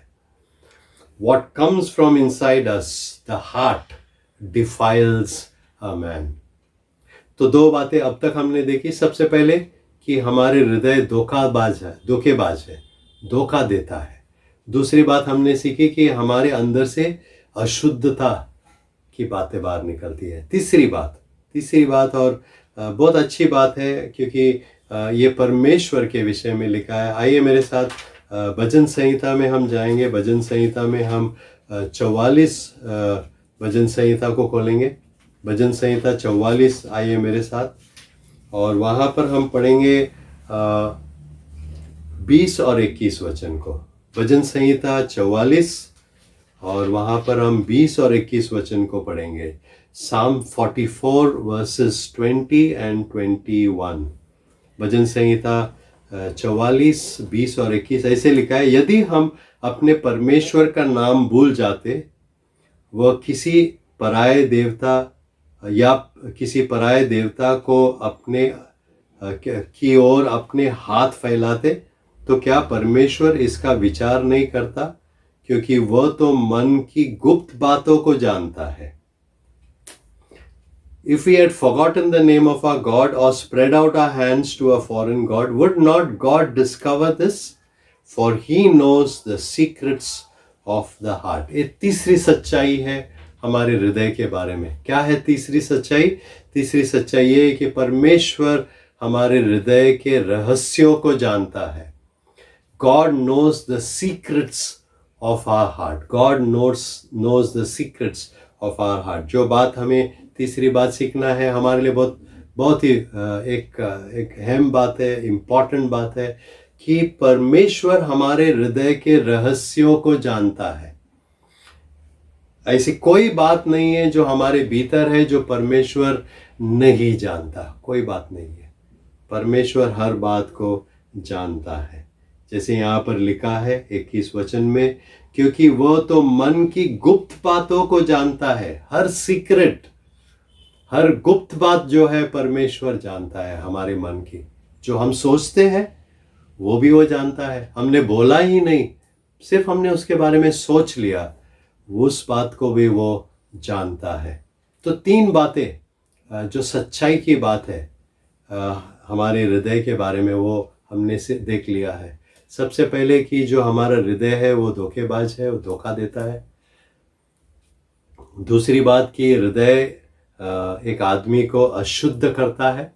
What comes from inside us, the heart, defiles a man. तो दो बातें अब तक हमने देखी. सबसे पहले कि हमारे हृदय धोखेबाज है, धोखा देता है. दूसरी बात हमने सीखी कि हमारे अंदर से अशुद्धता की बातें बाहर निकलती है. तीसरी बात और बहुत अच्छी बात है, क्योंकि ये परमेश्वर के विषय में लिखा है. आइए मेरे साथ भजन संहिता में हम जाएंगे. भजन संहिता में हम 44 भजन संहिता को खोलेंगे. भजन संहिता 44, आइए मेरे साथ. और वहाँ पर हम पढ़ेंगे 20 और 21 वचन को. भजन संहिता 44 और वहाँ पर हम 20 और 21 वचन को पढ़ेंगे. Psalm 44 verses 20 and 21. भजन संहिता 44, 20 और 21 ऐसे लिखा है, यदि हम अपने परमेश्वर का नाम भूल जाते, वह किसी पराये देवता को अपने की ओर अपने हाथ फैलाते, तो क्या परमेश्वर इसका विचार नहीं करता? क्योंकि वह तो मन की गुप्त बातों को जानता है. If we had forgotten the name of our God or spread out our hands to a foreign God, would not God discover this? For he knows the secrets of the heart. ये तीसरी सच्चाई है हमारे हृदय के बारे में. क्या है तीसरी सच्चाई? तीसरी सच्चाई ये है कि परमेश्वर हमारे हृदय के रहस्यों को जानता है. God knows the secrets of our heart. God knows the secrets of our heart. जो बात हमें तीसरी बात सीखना है, हमारे लिए बहुत ही एक अहम बात है, इम्पॉर्टेंट बात है कि परमेश्वर हमारे हृदय के रहस्यों को जानता है. ऐसी कोई बात नहीं है जो हमारे भीतर है जो परमेश्वर नहीं जानता. कोई बात नहीं है. परमेश्वर हर बात को जानता है. जैसे यहाँ पर लिखा है 21 वचन में, क्योंकि वह तो मन की गुप्त बातों को जानता है. हर सीक्रेट, हर गुप्त बात जो है परमेश्वर जानता है हमारे मन की. जो हम सोचते हैं वो भी वो जानता है। हमने बोला ही नहीं, सिर्फ हमने उसके बारे में सोच लिया, उस बात को भी वो जानता है। तो 3 बातें जो सच्चाई की बात है हमारे हृदय के बारे में, वो हमने से देख लिया है। सबसे पहले कि जो हमारा हृदय है वो धोखेबाज है, वो धोखा देता है। दूसरी बात कि हृदय एक आदमी को अशुद्ध करता है।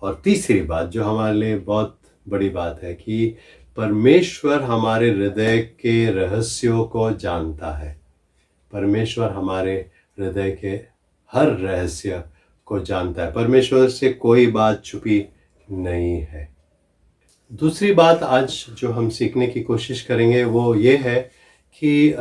और तीसरी बात जो हमारे लिए बहुत बड़ी बात है कि परमेश्वर हमारे हृदय के रहस्यों को जानता है। परमेश्वर हमारे हृदय के हर रहस्य को जानता है। परमेश्वर से कोई बात छुपी नहीं है। दूसरी बात आज जो हम सीखने की कोशिश करेंगे वो ये है कि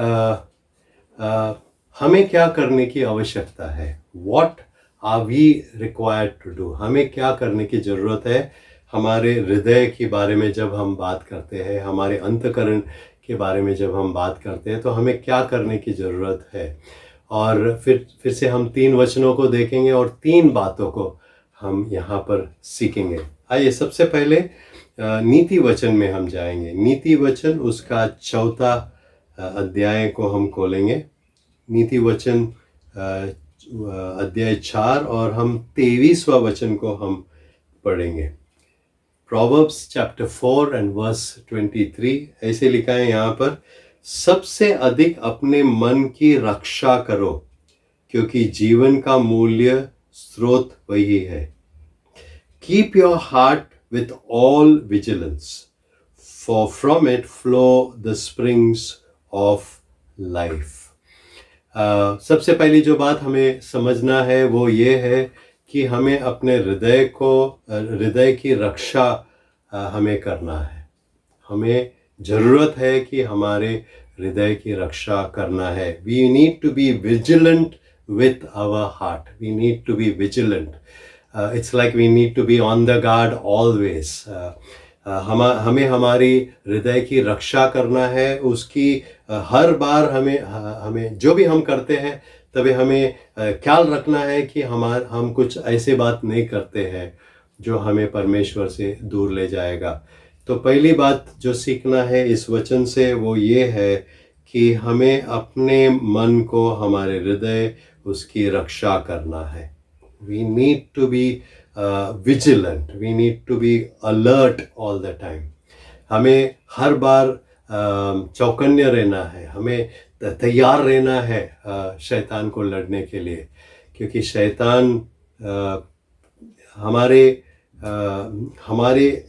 हमें क्या करने की आवश्यकता है। What are we required to do? हमें क्या करने की ज़रूरत है। हमारे हृदय के बारे में जब हम बात करते हैं, हमारे अंतःकरण के बारे में जब हम बात करते हैं, तो हमें क्या करने की ज़रूरत है। और फिर से हम 3 वचनों को देखेंगे और 3 बातों को हम यहाँ पर सीखेंगे। आइए सबसे पहले नीति वचन में हम जाएंगे। नीति वचन उसका 4था अध्याय को हम खोलेंगे। नीति वचन अध्याय 4 और हम 23वां वचन को हम पढ़ेंगे। Proverbs chapter 4 and verse 23 ऐसे लिखा है यहाँ पर, सबसे अधिक अपने मन की रक्षा करो क्योंकि जीवन का मूल्य स्रोत वही है। Keep your heart with all vigilance, for from it flow the springs of life. सबसे पहली जो बात हमें समझना है वो ये है कि हमें अपने हृदय की रक्षा हमें करना है। हमें ज़रूरत है कि हमारे हृदय की रक्षा करना है। We need to be vigilant with our heart. We need to be vigilant. It's like we need to be on the guard always. हमें हमारी हृदय की रक्षा करना है। उसकी हर बार हमें जो भी हम करते हैं तभी हमें ख्याल रखना है कि हम कुछ ऐसे बात नहीं करते हैं जो हमें परमेश्वर से दूर ले जाएगा। तो पहली बात जो सीखना है इस वचन से वो ये है कि हमें अपने मन को, हमारे हृदय, उसकी रक्षा करना है। We need to be vigilant. We need to be alert all the time. हमें हर बार चौकन्ने रहना है। हमें तैयार रहना है शैतान को लड़ने के लिए, क्योंकि शैतान हमारे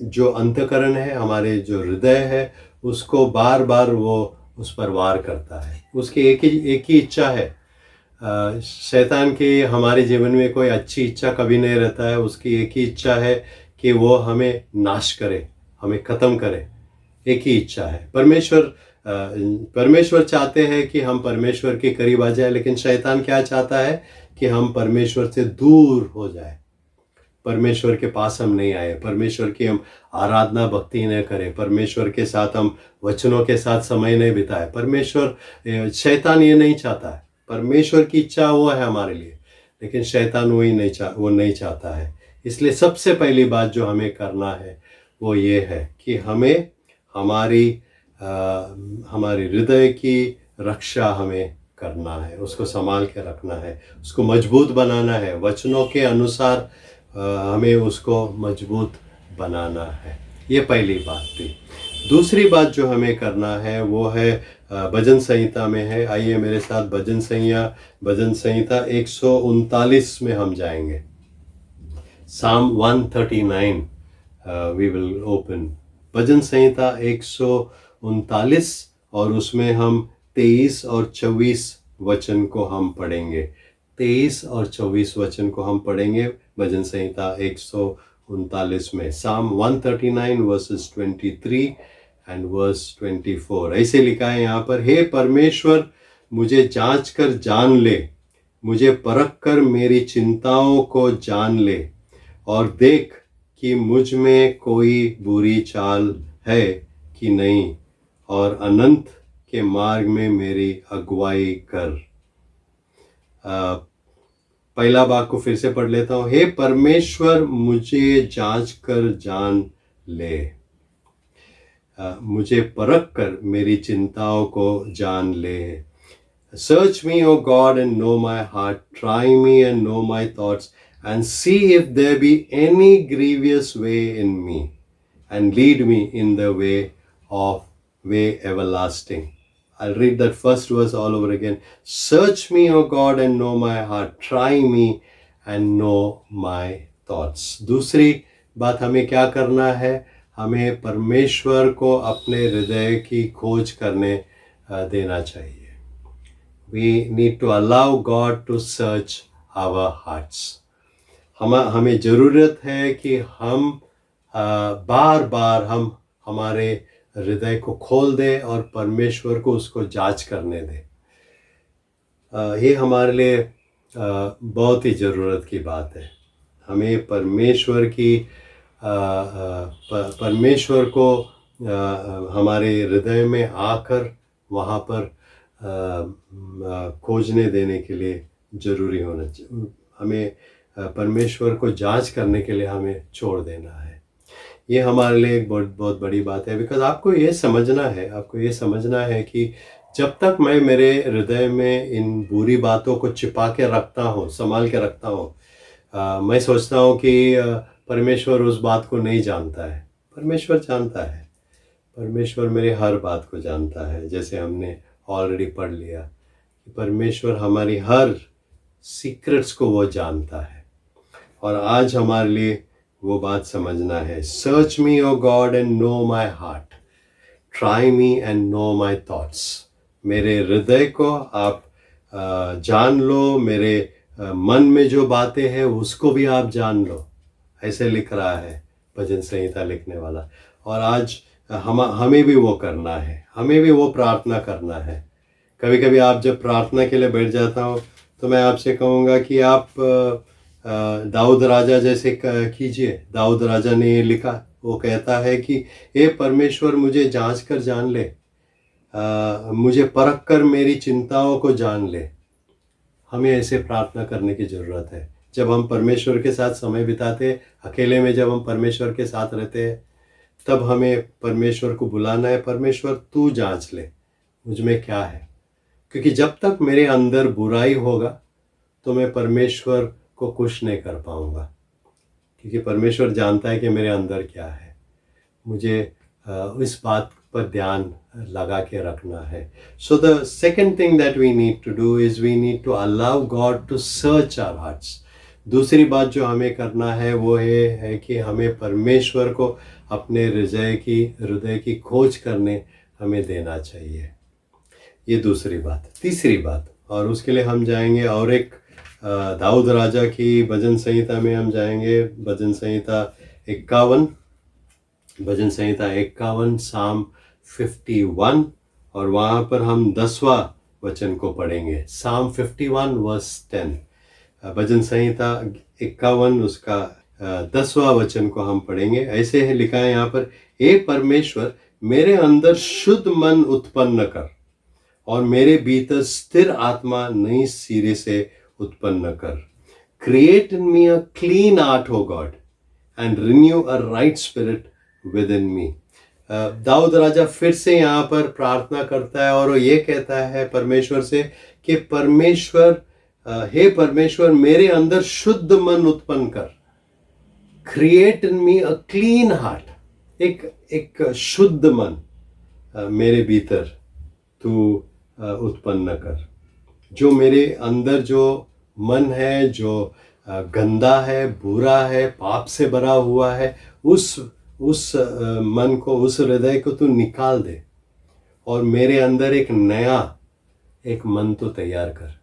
जो अंतःकरण है, हमारे जो हृदय है, उसको बार बार वो उस पर वार करता है। उसकी एक ही इच्छा है। शैतान की हमारे जीवन में कोई अच्छी इच्छा कभी नहीं रहता है। उसकी एक ही इच्छा है कि वो हमें नाश करे, हमें ख़त्म करे। एक ही इच्छा है। परमेश्वर चाहते हैं कि हम परमेश्वर के करीब आ जाए, लेकिन शैतान क्या चाहता है कि हम परमेश्वर से दूर हो जाए, परमेश्वर के पास हम नहीं आए, परमेश्वर की हम आराधना भक्ति न करें, परमेश्वर के साथ हम वचनों के साथ समय नहीं बिताए। शैतान ये नहीं चाहता है। परमेश्वर की इच्छा वो है हमारे लिए, लेकिन शैतान वो नहीं चाहता है। इसलिए सबसे पहली बात जो हमें करना है वो ये है कि हमें हमारी हृदय की रक्षा हमें करना है, उसको संभाल के रखना है, उसको मजबूत बनाना है। वचनों के अनुसार हमें उसको मजबूत बनाना है। ये पहली बात थी। दूसरी बात जो हमें करना है वो है भजन संहिता में है। आइए मेरे साथ भजन संहिता 139 में हम जाएंगे। Psalm 139 we will open। भजन संहिता 139 और उसमें हम 23 और 24 वचन को हम पढ़ेंगे। 23 और 24 वचन को हम पढ़ेंगे भजन संहिता 139 में। Psalm 139 verses 23 and verse 24 ऐसे लिखा है यहाँ पर, हे परमेश्वर मुझे जांच कर जान ले, मुझे परख कर मेरी चिंताओं को जान ले और देख कि मुझ में कोई बुरी चाल है कि नहीं, और अनंत के मार्ग में मेरी अगुवाई कर। पहला भाग को फिर से पढ़ लेता हूँ। हे परमेश्वर मुझे जांच कर जान ले। मुझे परख कर मेरी चिंताओं को जान ले। Search me, O God, and know my heart. Try me and know my thoughts, and see if there be any grievous way in me, and lead me in the way everlasting. I'll read that first verse all over again. Search me, O God, and know my heart. Try me and know my thoughts. दूसरी बात हमें क्या करना है? हमें परमेश्वर को अपने हृदय की खोज करने देना चाहिए। We need to allow God to search our hearts. हमें ज़रूरत है कि हम बार बार हम हमारे हृदय को खोल दें और परमेश्वर को उसको जांच करने दें। ये हमारे लिए बहुत ही ज़रूरत की बात है। हमें परमेश्वर को हमारे हृदय में आकर वहाँ पर खोजने देने के लिए ज़रूरी होना चाहिए। हमें परमेश्वर को जांच करने के लिए हमें छोड़ देना है। ये हमारे लिए एक बहुत बड़ी बात है। बिकॉज आपको ये समझना है कि जब तक मैं मेरे हृदय में इन बुरी बातों को छिपा के रखता हूँ, संभाल के रखता हूँ, मैं सोचता हूँ कि परमेश्वर उस बात को नहीं जानता है। परमेश्वर जानता है। परमेश्वर मेरे हर बात को जानता है। जैसे हमने ऑलरेडी पढ़ लिया कि परमेश्वर हमारी हर सीक्रेट्स को वो जानता है। और आज हमारे लिए वो बात समझना है। Search me O God and know my heart, try me and know my thoughts. मेरे हृदय को आप जान लो, मेरे मन में जो बातें हैं उसको भी आप जान लो। ऐसे लिख रहा है भजन संहिता लिखने वाला। और आज हमें भी वो करना है, हमें भी वो प्रार्थना करना है। कभी कभी आप जब प्रार्थना के लिए बैठ जाता हो तो मैं आपसे कहूँगा कि आप दाऊद राजा जैसे कीजिए। दाऊद राजा ने ये लिखा, वो कहता है कि हे परमेश्वर मुझे जांच कर जान ले, मुझे परख कर मेरी चिंताओं को जान ले। हमें ऐसे प्रार्थना करने की ज़रूरत है। जब हम परमेश्वर के साथ समय बिताते, अकेले में जब हम परमेश्वर के साथ रहते हैं, तब हमें परमेश्वर को बुलाना है, परमेश्वर तू जांच ले मुझ में क्या है। क्योंकि जब तक मेरे अंदर बुराई होगा तो मैं परमेश्वर को खुश नहीं कर पाऊंगा। क्योंकि परमेश्वर जानता है कि मेरे अंदर क्या है। मुझे इस बात पर ध्यान लगा के रखना है। So the second thing that we need to do is we need to allow God to search our hearts. दूसरी बात जो हमें करना है वो है कि हमें परमेश्वर को अपने हृदय की खोज करने हमें देना चाहिए। ये दूसरी बात। तीसरी बात, और उसके लिए हम जाएंगे और एक दाऊद राजा की भजन संहिता में हम जाएंगे। भजन संहिता 51 साम 51, और वहाँ पर हम 10वां वचन को पढ़ेंगे। साम 51 वर्स 10। भजन संहिता 51 उसका 10वां वचन को हम पढ़ेंगे। ऐसे है लिखा है यहाँ पर, हे परमेश्वर मेरे अंदर शुद्ध मन उत्पन्न कर और मेरे भीतर स्थिर आत्मा नई सिरे से उत्पन्न कर। Create in me a clean heart O God and renew a right spirit within me. दाऊद राजा फिर से यहाँ पर प्रार्थना करता है और वो ये कहता है परमेश्वर से कि हे परमेश्वर मेरे अंदर शुद्ध मन उत्पन्न कर। Create in me a clean heart, एक शुद्ध मन मेरे भीतर तू उत्पन्न कर। जो मेरे अंदर जो मन है, जो गंदा है, बुरा है, पाप से भरा हुआ है, उस मन को, उस हृदय को तू निकाल दे और मेरे अंदर एक नया मन तो तैयार कर।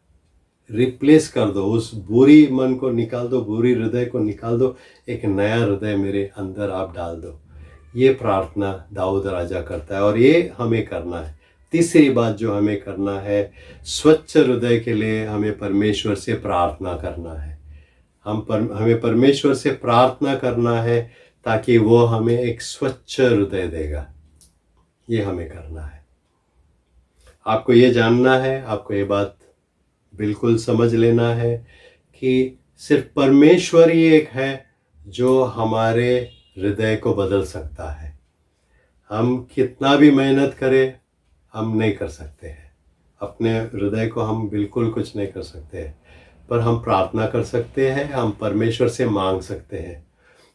रिप्लेस कर दो, उस बुरी मन को निकाल दो, बुरी हृदय को निकाल दो, एक नया हृदय मेरे अंदर आप डाल दो। ये प्रार्थना दाऊद राजा करता है और ये हमें करना है। तीसरी बात जो हमें करना है, स्वच्छ हृदय के लिए हमें परमेश्वर से प्रार्थना करना है। हमें परमेश्वर से प्रार्थना करना है ताकि वो हमें एक स्वच्छ हृदय देगा। ये हमें करना है। आपको ये जानना है, आपको ये बात बिल्कुल समझ लेना है कि सिर्फ परमेश्वर ही एक है जो हमारे हृदय को बदल सकता है। हम कितना भी मेहनत करें हम नहीं कर सकते हैं, अपने हृदय को हम बिल्कुल कुछ नहीं कर सकते हैं, पर हम प्रार्थना कर सकते हैं, हम परमेश्वर से मांग सकते हैं।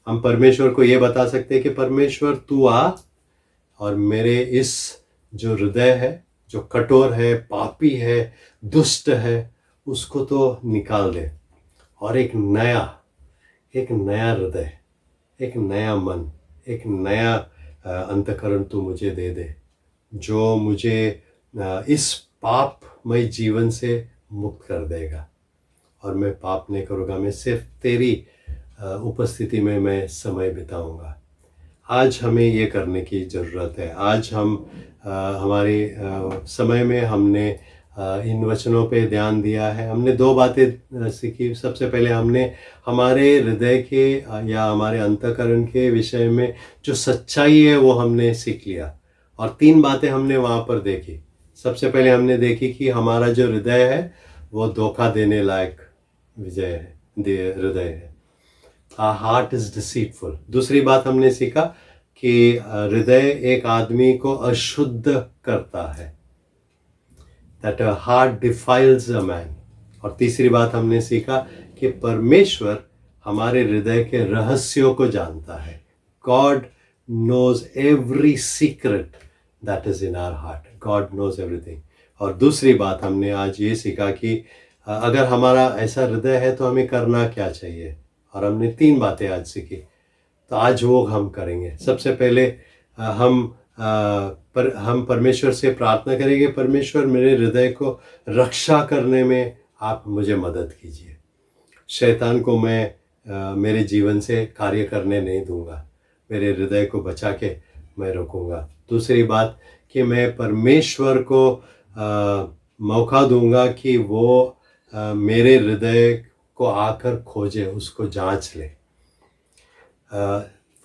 हम परमेश्वर को ये बता सकते हैं कि परमेश्वर तू आ और मेरे इस जो हृदय है, जो कठोर है, पापी है, दुष्ट है, उसको तो निकाल दे और एक नया हृदय, एक नया मन, एक नया अंतःकरण तू मुझे दे दे, जो मुझे इस पापमय जीवन से मुक्त कर देगा और मैं पाप नहीं करूँगा, मैं सिर्फ तेरी उपस्थिति में मैं समय बिताऊँगा। आज हमें ये करने की ज़रूरत है। आज हम हमारे समय में हमने इन वचनों पे ध्यान दिया है। हमने दो बातें सीखी। सबसे पहले हमने हमारे हृदय के या हमारे अंतःकरण के विषय में जो सच्चाई है वो हमने सीख लिया और 3 बातें हमने वहाँ पर देखी। सबसे पहले हमने देखी कि हमारा जो हृदय है वो धोखा देने लायक हृदय है। Our heart is deceitful। दूसरी बात हमने सीखा कि हृदय एक आदमी को अशुद्ध करता है, that a heart defiles a man। और तीसरी बात हमने सीखा कि परमेश्वर हमारे हृदय के रहस्यों को जानता है। God knows every secret that is in our heart। God knows everything। और दूसरी बात हमने आज ये सीखा कि अगर हमारा ऐसा हृदय है तो हमें करना क्या चाहिए, और हमने 3 बातें आज सीखी। तो आज वो हम करेंगे। सबसे पहले हम परमेश्वर से प्रार्थना करेंगे, परमेश्वर मेरे हृदय को रक्षा करने में आप मुझे मदद कीजिए। शैतान को मैं मेरे जीवन से कार्य करने नहीं दूंगा, मेरे हृदय को बचा के मैं रखूँगा। दूसरी बात कि मैं परमेश्वर को मौका दूंगा कि वो मेरे हृदय को आकर खोजे, उसको जांच ले।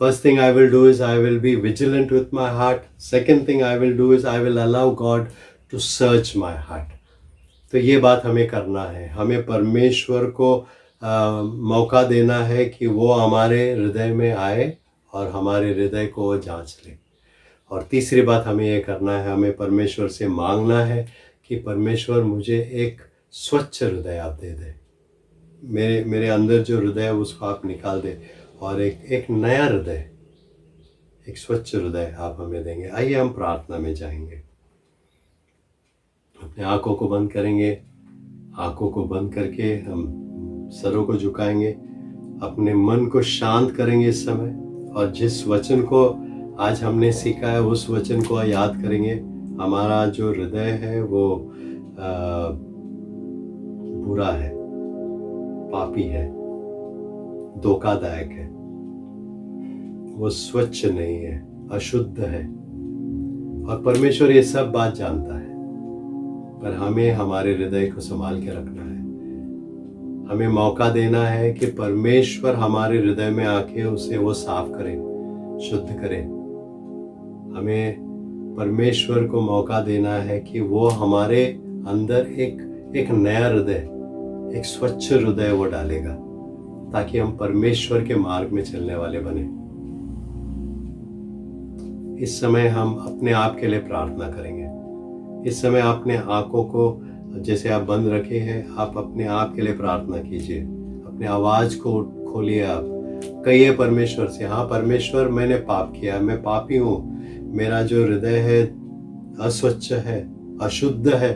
First thing I will do is I will be vigilant with my heart। Second thing I will do is I will allow God to search my heart। तो ये बात हमें करना है। हमें परमेश्वर को मौका देना है कि वो हमारे हृदय में आए और हमारे हृदय को वो जांच ले। और तीसरी बात हमें ये करना है, हमें परमेश्वर से मांगना है कि परमेश्वर मुझे एक स्वच्छ हृदय आप दे दे, मेरे अंदर जो हृदय है उसको आप निकाल दे और एक नया हृदय, एक स्वच्छ हृदय आप हमें देंगे। आइए हम प्रार्थना में जाएंगे। अपने आंखों को बंद करेंगे। आंखों को बंद करके हम सरों को झुकाएंगे, अपने मन को शांत करेंगे इस समय, और जिस वचन को आज हमने सीखा है उस वचन को याद करेंगे। हमारा जो हृदय है वो बुरा है, पापी है, धोखादायक है, वो स्वच्छ नहीं है, अशुद्ध है, और परमेश्वर ये सब बात जानता है। पर हमें हमारे हृदय को संभाल के रखना है। हमें मौका देना है कि परमेश्वर हमारे हृदय में आके उसे वो साफ करे, शुद्ध करे। हमें परमेश्वर को मौका देना है कि वो हमारे अंदर एक नया हृदय, एक स्वच्छ हृदय वो डालेगा, ताकि हम परमेश्वर के मार्ग में चलने वाले बने। इस समय हम अपने आप के लिए प्रार्थना करेंगे। इस समय अपने आंखों को जैसे आप बंद रखे हैं, आप अपने आप के लिए प्रार्थना कीजिए। अपने आवाज को खोलिए, आप कहिए परमेश्वर से, हाँ परमेश्वर मैंने पाप किया, मैं पापी हूँ, मेरा जो हृदय है अस्वच्छ है, अशुद्ध है,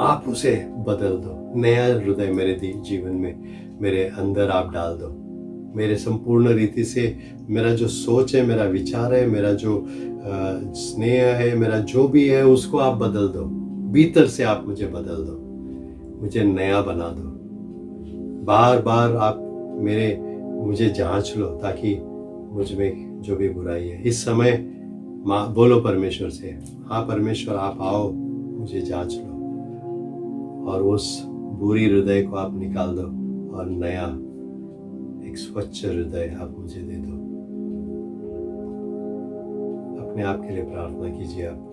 आप उसे बदल दो। नया हृदय मेरे जीवन में, मेरे अंदर आप डाल दो। मेरे संपूर्ण रीति से मेरा जो सोच है, मेरा विचार है, मेरा जो स्नेह है, मेरा जो भी है उसको आप बदल दो। भीतर से आप मुझे बदल दो, मुझे नया बना दो। बार बार आप मुझे जांच लो, ताकि मुझ में जो भी बुराई है। इस समय बोलो परमेश्वर से, हाँ परमेश्वर आप आओ, मुझे जांच लो और उस बुरी हृदय को आप निकाल दो और नया एक स्वच्छ हृदय आप मुझे दे दो। अपने आप के लिए प्रार्थना कीजिए आप।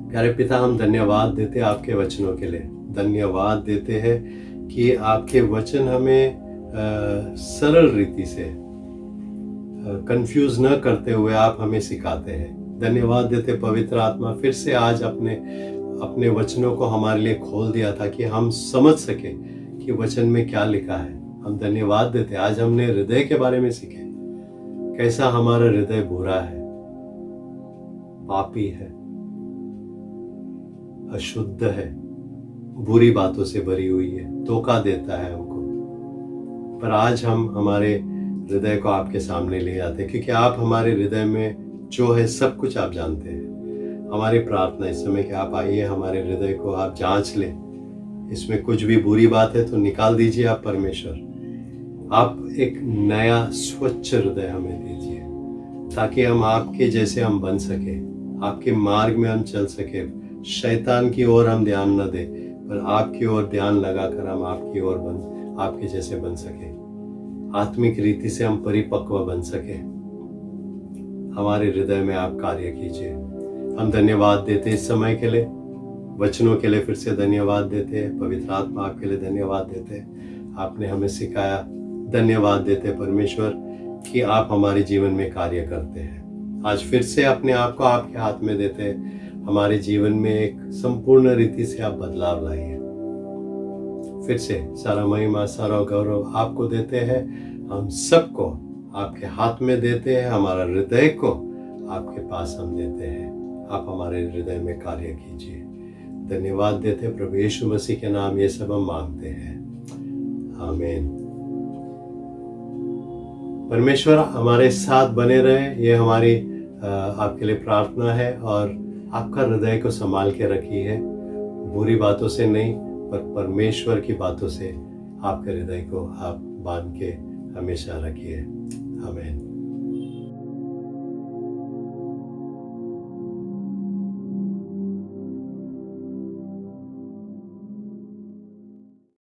प्यारे पिता, हम धन्यवाद देते आपके वचनों के लिए, धन्यवाद देते हैं कि आपके वचन हमें सरल रीति से कंफ्यूज न करते हुए आप हमें सिखाते हैं। धन्यवाद देते पवित्र आत्मा फिर से आज अपने वचनों को हमारे लिए खोल दिया था कि हम समझ सके कि वचन में क्या लिखा है। हम धन्यवाद देते आज हमने हृदय के बारे में सीखे, कैसा हमारा हृदय बुरा है, पापी है, अशुद्ध है, बुरी बातों से भरी हुई है, धोखा देता है हमको। पर आज हम हमारे हृदय को आपके सामने ले आते हैं क्योंकि आप हमारे हृदय में जो है सब कुछ आप जानते हैं। हमारी प्रार्थना इस समय कि आप आइए, हमारे हृदय को आप जांच लें, इसमें कुछ भी बुरी बात है तो निकाल दीजिए आप परमेश्वर। आप एक नया स्वच्छ हृदय हमें दीजिए ताकि हम आपके जैसे हम बन सके, आपके मार्ग में हम चल सके। शैतान की ओर हम ध्यान न दें पर आपकी ओर ध्यान लगाकर हम आपकी ओर आपके जैसे बन सके, आत्मिक रीति से हम परिपक्व बन सके। हमारे हृदय में आप कार्य कीजिए। हम धन्यवाद देते इस समय के लिए, वचनों के लिए फिर से धन्यवाद देते हैं, पवित्र आत्मा आपके लिए धन्यवाद देते हैं, आपने हमें सिखाया। धन्यवाद देते परमेश्वर कि आप हमारे जीवन में कार्य करते हैं। आज फिर से अपने आप को आपके हाथ में देते हैं, हमारे जीवन में एक संपूर्ण रीति से आप बदलाव लाइए। फिर से सारा महिमा सारा गौरव आपको देते हैं, हम सबको आपके हाथ में देते हैं, हमारा हृदय को आपके पास हम देते हैं। आप हमारे हृदय में कार्य कीजिए। धन्यवाद देते प्रभु यीशु मसीह के नाम ये सब हम मांगते हैं, आमीन। परमेश्वर हमारे साथ बने रहे, ये हमारी आपके लिए प्रार्थना है। और आपका हृदय को संभाल के रखिए, बुरी बातों से नहीं पर परमेश्वर की बातों से आपके हृदय को आप बांध के हमेशा रखिए, आमीन।